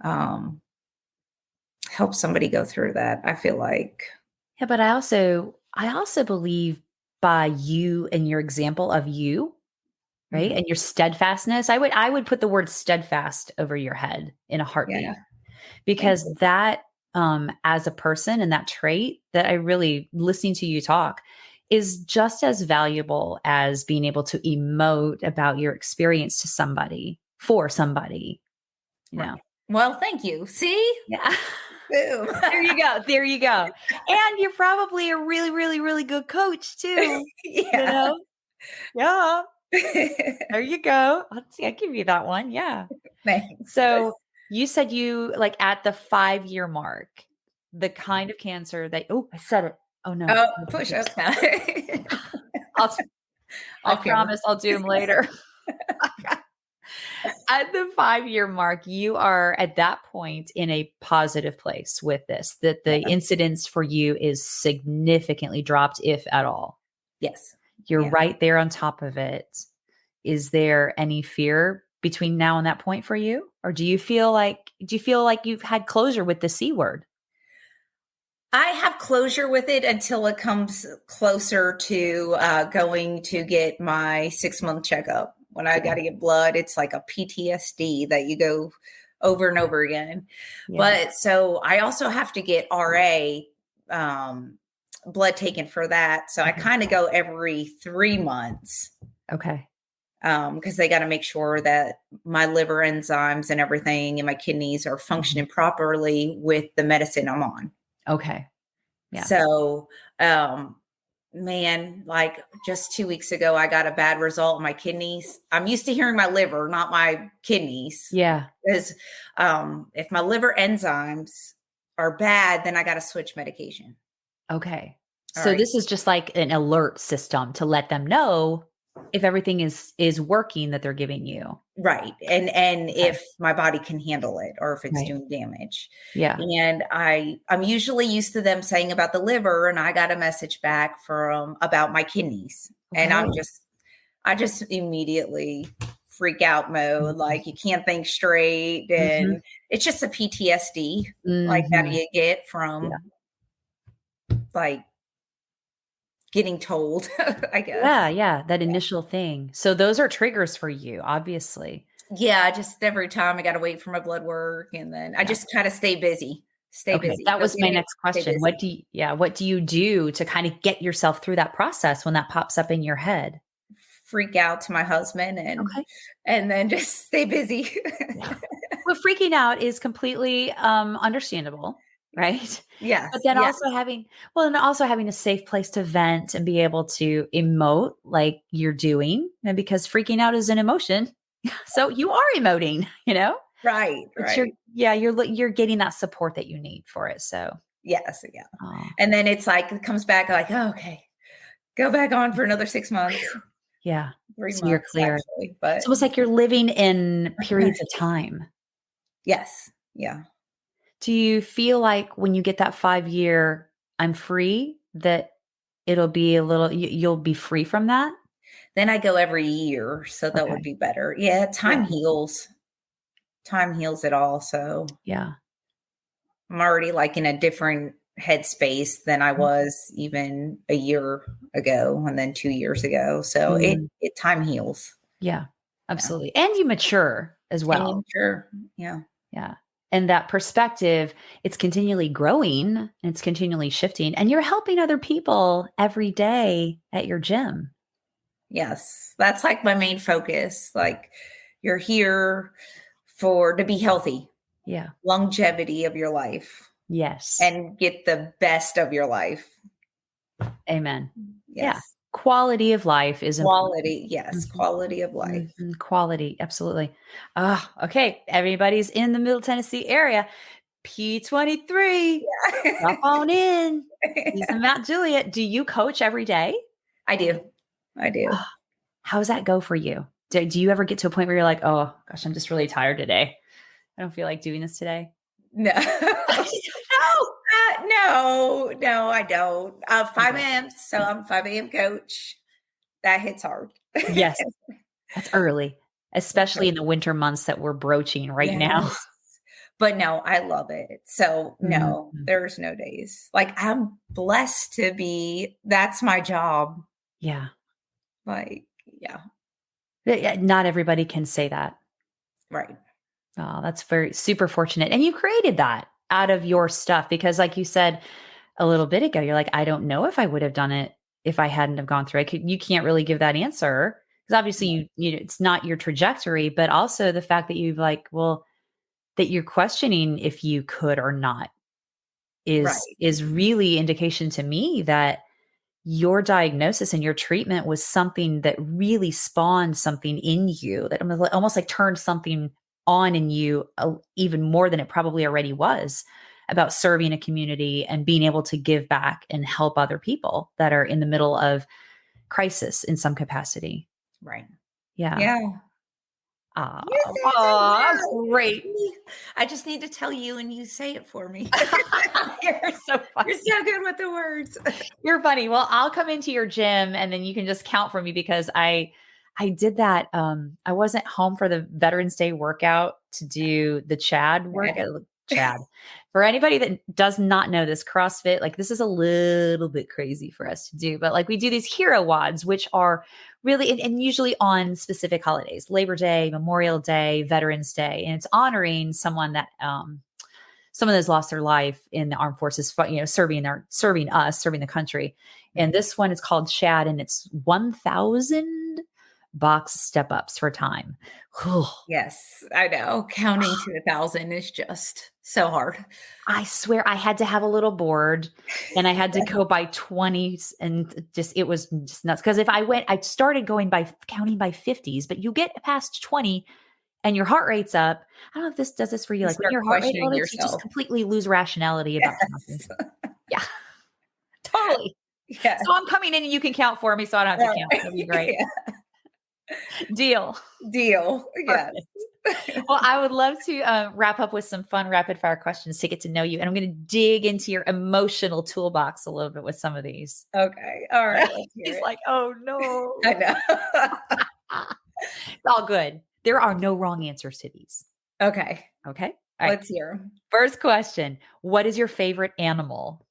um, help somebody go through that. I feel like, Yeah, but I also believe by you and your example of you, right? mhm, And your steadfastness. I would put the word steadfast over your head in a yeah, heartbeat thank because you. that as a person and that trait that I really listening to you talk is just as valuable as being able to emote about your experience to somebody for somebody, you Right. know. Well, thank you. See? Yeah. Boom. There you go. There you go. And you're probably a really, really, really good coach too, you Yeah. know? Yeah. There you go. I'll give you that one. Yeah. Thanks. So you said you like at the 5-year mark, the kind of cancer that, oh, I said it. Oh no. Oh, push ups now. I'll, I Off camera. promise I'll do them later. At the 5-year mark, you are at that point in a positive place with this, that the Yeah. incidence for you is significantly dropped, if at all. Yes. You're Yeah. right there on top of it. Is there any fear between now and that point for you? Or do you feel like you've had closure with the C word? I have closure with it until it comes closer to going to get my 6-month checkup. When I got to get blood, it's like a PTSD that you go over and over again. Yeah. But so I also have to get RA um, blood taken for that. So I Okay. kind of go every 3 months Okay. because they got to make sure that my liver enzymes and everything and my kidneys are functioning properly with the medicine I'm on. Okay. Yeah. So, man, like just 2 weeks ago, I got a bad result in my kidneys. I'm used to hearing my liver, not my kidneys. Yeah. Because if my liver enzymes are bad, then I got to switch medication. Okay. All So right. this is just like an alert system to let them know if everything is working that they're giving you. Right. And Okay. if my body can handle it or if it's Right. doing damage. Yeah. And I'm usually used to them saying about the liver, and I got a message back from about my kidneys. And Okay. I just immediately freak out mode. Mhm. Like you can't think straight. Mhm. And it's just a PTSD like that Mhm. you get Yeah. from like getting told, I guess. Yeah. That initial thing. So those are triggers for you, obviously. Yeah, just every time I got to wait for my blood work, and then I just kind of stay busy. Okay, that was my next question. What do you do to kind of get yourself through that process when that pops up in your head? Freak out to my husband and then just stay busy. Well, freaking out is completely understandable, right? Yes. But then also having a safe place to vent and be able to emote like you're doing, and because freaking out is an emotion. So you are emoting, Right. You're getting that support that you need for it. So yes. Yeah. And then it's like, it comes back like, oh, okay, go back on for another 6 months. Yeah. 3 so months, you're clear. Actually, but it's almost like you're living in periods of time. Yes. Yeah. Do you feel like when you get that 5-year, I'm free, that it'll be you'll be free from that? Then I go every year. So that would be better. Yeah. Time heals. Time heals it all. So yeah, I'm already like in a different headspace than I was even a year ago and then 2 years ago. So it time heals. Yeah, absolutely. And you mature as well. Sure. Yeah. Yeah. And that perspective, it's continually growing and it's continually shifting, and you're helping other people every day at your gym. Yes. That's like my main focus. Like, you're here to be healthy. Yeah. Longevity of your life. Yes. And get the best of your life. Amen. Yes. Yeah. Quality of life is quality. Important. Yes. Quality of life. Quality. Absolutely. Okay. Everybody's in the Middle Tennessee area. P23. Hop on in. He's Mount Juliet. Do you coach every day? I do. How does that go for you? Do you ever get to a point where you're like, oh gosh, I'm just really tired today. I don't feel like doing this today. No. No, I don't. 5 a.m. So I'm 5 a.m. coach. That hits hard. Yes. That's early, especially in the winter months that we're broaching right now. But no, I love it. So no, there's no days. Like, I'm blessed to be, that's my job. Yeah. Like, yeah. Not everybody can say that. Right. Oh, that's very super fortunate. And you created that out of your stuff, because like you said a little bit ago, you're like, I don't know if I would have done it if I hadn't have gone through it. You can't really give that answer because obviously it's not your trajectory, but also the fact that you've that you're questioning if you could or not is really indication to me that your diagnosis and your treatment was something that really spawned something in you, that almost like turned something on in you even more than it probably already was, about serving a community and being able to give back and help other people that are in the middle of crisis in some capacity. Right. Yeah. Yeah. Great. I just need to tell you and you say it for me. You're so funny. You're so good with the words. You're funny. Well, I'll come into your gym and then you can just count for me, because I did that. I wasn't home for the Veterans Day workout to do the Chad workout. Chad. For anybody that does not know this, CrossFit, like, this is a little bit crazy for us to do, but like, we do these hero WODs, which are really, and usually on specific holidays, Labor Day, Memorial Day, Veterans Day. And it's honoring someone that, someone that's lost their life in the armed forces, serving the country. And this one is called Chad, and it's 1,000 box step-ups for time. Yes, I know. Counting to 1,000 is just so hard. I swear I had to have a little board and I had to go by 20s, and it was just nuts. Because I started counting by 50s, but you get past 20 and your heart rate's up. I don't know if this does this for you. Like, when your heart rate elevates, you just completely lose rationality about something. Yeah, totally. Yeah. So I'm coming in and you can count for me, so I don't have to count. That'd be great. Yeah. Deal. Yes. Well, I would love to wrap up with some fun rapid fire questions to get to know you. And I'm going to dig into your emotional toolbox a little bit with some of these. Okay. All right. He's like, oh no. I know. It's all good. There are no wrong answers to these. Okay. All right. Let's hear. First question. What is your favorite animal?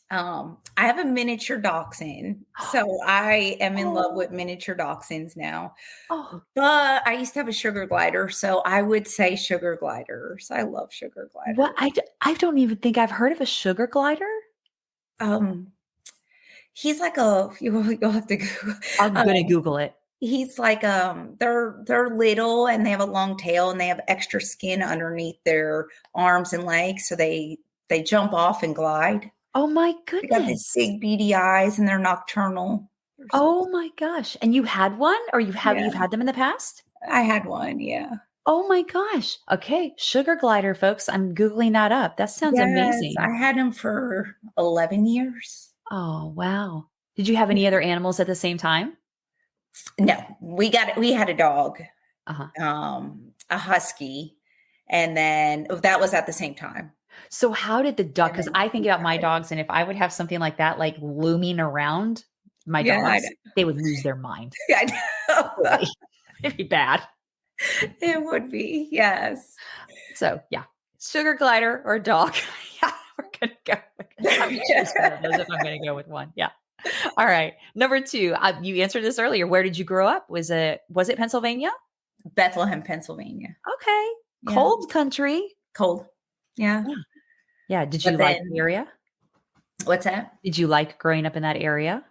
I have a miniature dachshund, so I am in love with miniature dachshunds now. Oh, but I used to have a sugar glider, so I would say sugar gliders. I love sugar gliders. what? I don't even think I've heard of a sugar glider. He's like you'll have to go. I'm gonna Google it. He's like they're little and they have a long tail and they have extra skin underneath their arms and legs, so they jump off and glide. Oh my They got these goodness. big beady eyes and they're nocturnal. Oh my gosh. And you had one, or you've had them in the past? I had one, yeah. Oh my gosh. Okay. Sugar glider, folks. I'm Googling that up. That sounds amazing. I had him for 11 years. Oh, wow. Did you have any other animals at the same time? No, we had a dog, Uh-huh. A husky. And then that was at the same time. So how did the dog, because I think about my dogs, and if I would have something like that, like looming around my dogs, they would lose their mind. I know. It'd be bad. It would be, yes. So yeah, sugar glider or dog. Yeah, we're going to go. I'm going to go with one. Yeah. All right. Number 2, you answered this earlier. Where did you grow up? Was it Pennsylvania? Bethlehem, Pennsylvania. Okay. Yeah. Cold country. Cold. Yeah. Yeah. Did you like the area? What's that? Did you like growing up in that area?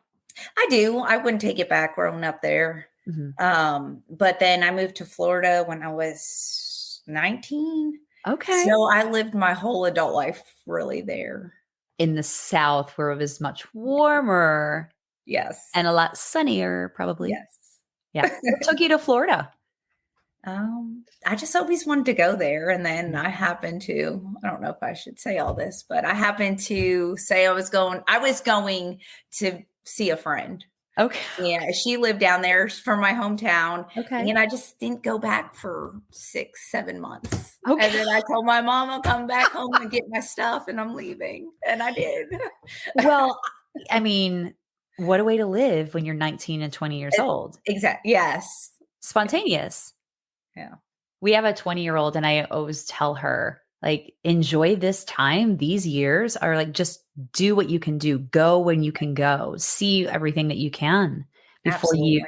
I do. I wouldn't take it back growing up there. Mm-hmm. But then I moved to Florida when I was 19. Okay. So I lived my whole adult life really there. In the South, where it was much warmer. Yes. And a lot sunnier, probably. Yes. Yeah. What took you to Florida? I just always wanted to go there. And then I happened to, I don't know if I should say all this, but I happened to say I was going to see a friend. Okay. Yeah. She lived down there from my hometown. Okay. And I just didn't go back for 6-7 months. Okay. And then I told my mom I'll come back home and get my stuff and I'm leaving. And I did. Well, I mean, what a way to live when you're 19 and 20 years old. Exactly. Yes. Spontaneous. Yeah. We have a 20-year-old and I always tell her, like, enjoy this time. These years are like, just do what you can do. Go when you can go. See everything that you can before you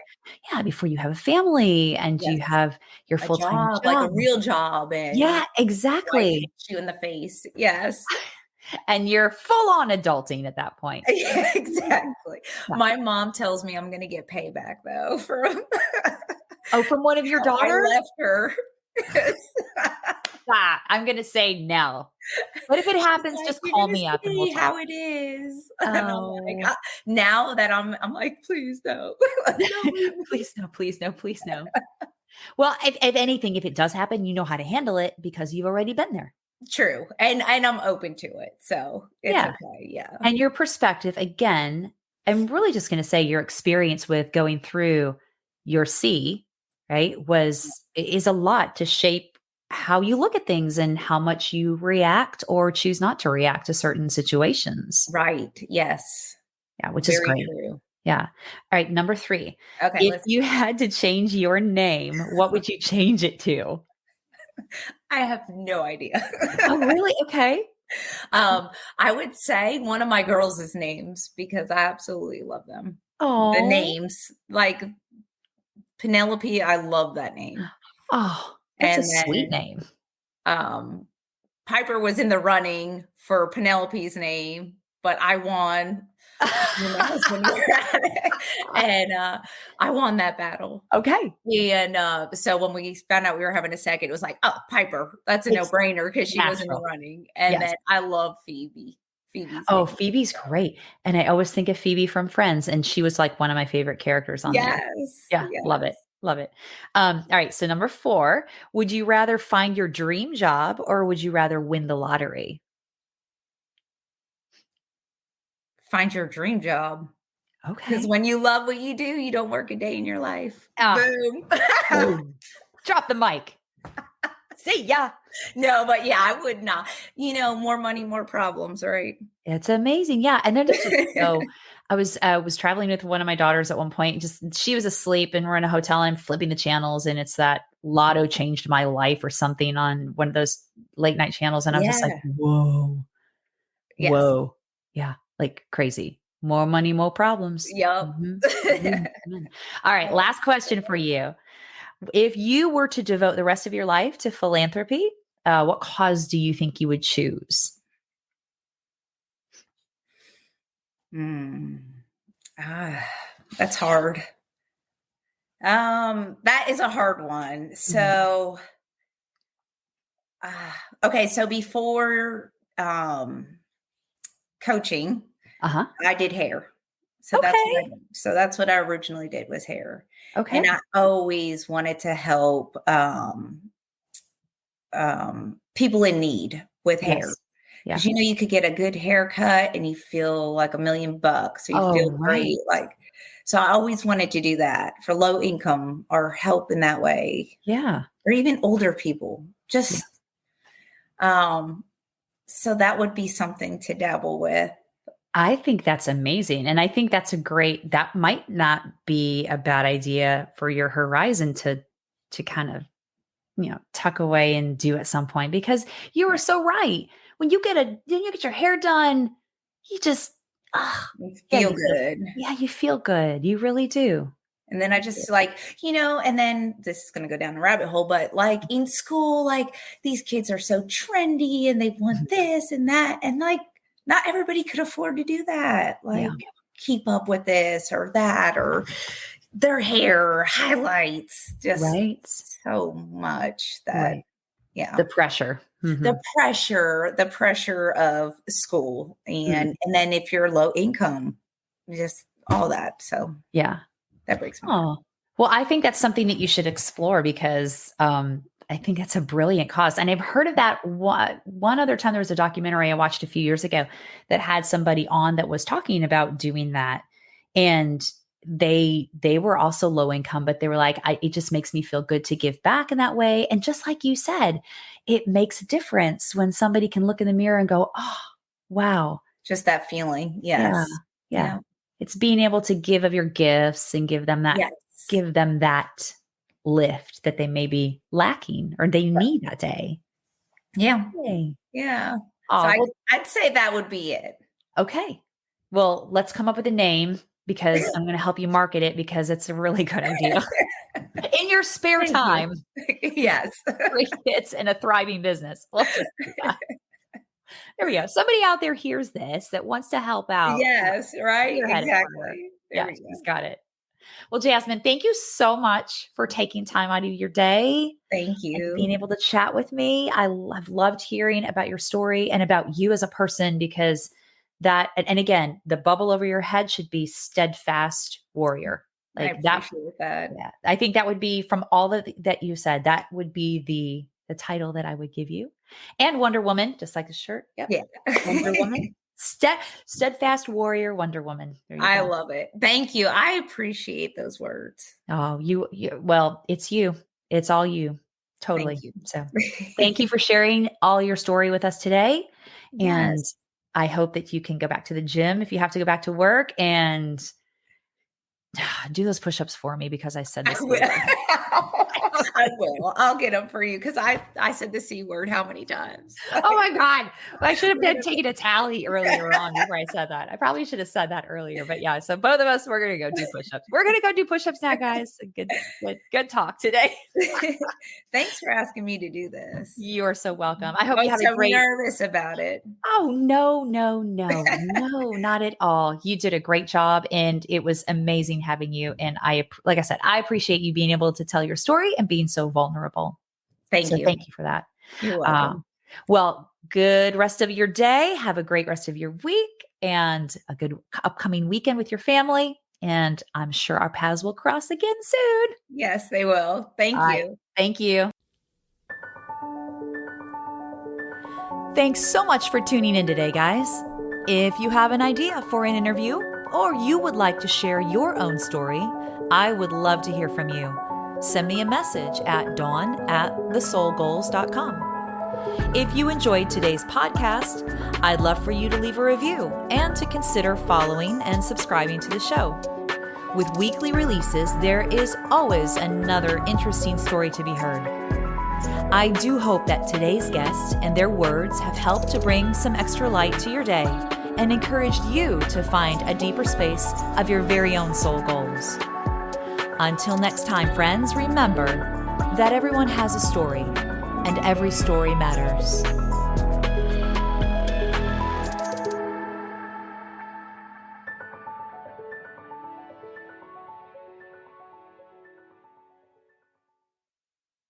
have a family and you have your full-time job. Like a real job. And yeah, exactly. Hit you in the face. Yes. And you're full on adulting at that point. Yeah, exactly. Yeah. My mom tells me I'm going to get payback though from one of your daughters? I left her. I'm going to say no. But if it happens, just call me up and we'll talk. How it is. Oh. Like, now that I'm like, please no. Please no. Well, if anything, if it does happen, you know how to handle it because you've already been there. True. And I'm open to it. So it's okay. Yeah. And your perspective, again, I'm really just going to say your experience with going through your C, right, is a lot to shape how you look at things and how much you react or choose not to react to certain situations. Right. Yes. Yeah. Which is great. True. Yeah. All right. Number 3. Okay. If you had to change your name, what would you change it to? I have no idea. Oh, really? Okay. I would say one of my girls' names because I absolutely love them. Oh, the names like Penelope. I love that name. Oh, that's a sweet name. Piper was in the running for Penelope's name, but I won. And I won that battle. Okay. And so when we found out we were having a second, it was like, oh, Piper, that's a no-brainer because she was in the running. And then I love Phoebe. Phoebe's great. And I always think of Phoebe from Friends, and she was like one of my favorite characters on there. Yeah, yes. Love it. All right. So number 4, would you rather find your dream job or would you rather win the lottery? Find your dream job. Okay. Because when you love what you do, you don't work a day in your life. Boom. Boom. Drop the mic. See ya. No, but yeah, I would not. More money, more problems, right? It's amazing. Yeah. And then I was traveling with one of my daughters at one point. She was asleep and we're in a hotel and I'm flipping the channels and it's that Lotto Changed My Life or something on one of those late night channels. And I was just like, whoa. Yes. Whoa. Yeah. like crazy. More money, more problems. Yep. All right. Last question for you. If you were to devote the rest of your life to philanthropy, what cause do you think you would choose? That's hard. That is a hard one. So, okay. So before, coaching, I did hair. So that's what I originally did, was hair. Okay. And I always wanted to help, people in need with hair. Because you could get a good haircut and you feel like $1 million, or you feel great. So I always wanted to do that for low income or help in that way. Yeah. Or even older people. Just so that would be something to dabble with. I think that's amazing. And I think that's that might not be a bad idea for your horizon to kind of, tuck away and do at some point, because you were so right. When you get your hair done, you just you feel good. You feel good. You really do. And then I just and then this is going to go down a rabbit hole, but in school, these kids are so trendy and they want this and that. And not everybody could afford to do that. Keep up with this or that, or their hair highlights, just so much that, the pressure, the pressure of school. And then if you're low income, just all that. So that breaks my heart. Well, I think that's something that you should explore, because I think that's a brilliant cause. And I've heard of that one other time. There was a documentary I watched a few years ago that had somebody on that was talking about doing that. And they were also low income, but they were like, it just makes me feel good to give back in that way. And just like you said, it makes a difference when somebody can look in the mirror and go, oh, wow. Just that feeling. Yes. Yeah. It's being able to give of your gifts and give them that lift that they may be lacking or they need that day. Yeah. Yay. Yeah. So I'd say that would be it. Okay. Well, let's come up with a name, because I'm going to help you market it, because it's a really good idea. In your spare time. Yes. 3 kids and a thriving business. Let's just do that. There we go. Somebody out there hears this that wants to help out. Yes, right. Exactly. She's got it. Well, Jasmyn, thank you so much for taking time out of your day. Thank you. And being able to chat with me. I've loved hearing about your story and about you as a person, because that, and again, the bubble over your head should be steadfast warrior. I appreciate that. Yeah, I think that would be, from all that you said, that would be the title that I would give you. And Wonder Woman, just like the shirt. Yep. Yeah. Wonder Woman. Steadfast warrior, Wonder Woman. I love it. Thank you. I appreciate those words. Oh, well, it's you. It's all you. Totally. Thank you. So thank you for sharing all your story with us today. Yes. And I hope that you can go back to the gym if you have to go back to work, and do those push-ups for me, because I said this. I will. I'll get them for you, because I said the C word how many times? Oh my God. I should have taken a tally earlier on before I said that. I probably should have said that earlier, but yeah. So both of us, we're going to go do push-ups. We're going to go do push-ups now, guys. Good talk today. Thanks for asking me to do this. You are so welcome. I hope you have a great. I'm nervous about it. Oh, no, not at all. You did a great job, and it was amazing having you. And like I said, I appreciate you being able to tell your story and being so vulnerable. Thank you. Thank you for that. You're welcome. Well, good rest of your day. Have a great rest of your week, and a good upcoming weekend with your family. And I'm sure our paths will cross again soon. Yes, they will. Thank you. Thank you. Thanks so much for tuning in today, guys. If you have an idea for an interview, or you would like to share your own story, I would love to hear from you. Send me a message at dawn@thesoulgoals.com. If you enjoyed today's podcast, I'd love for you to leave a review and to consider following and subscribing to the show. With weekly releases, there is always another interesting story to be heard. I do hope that today's guests and their words have helped to bring some extra light to your day and encouraged you to find a deeper space of your very own soul goals. Until next time, friends, remember that everyone has a story, and every story matters.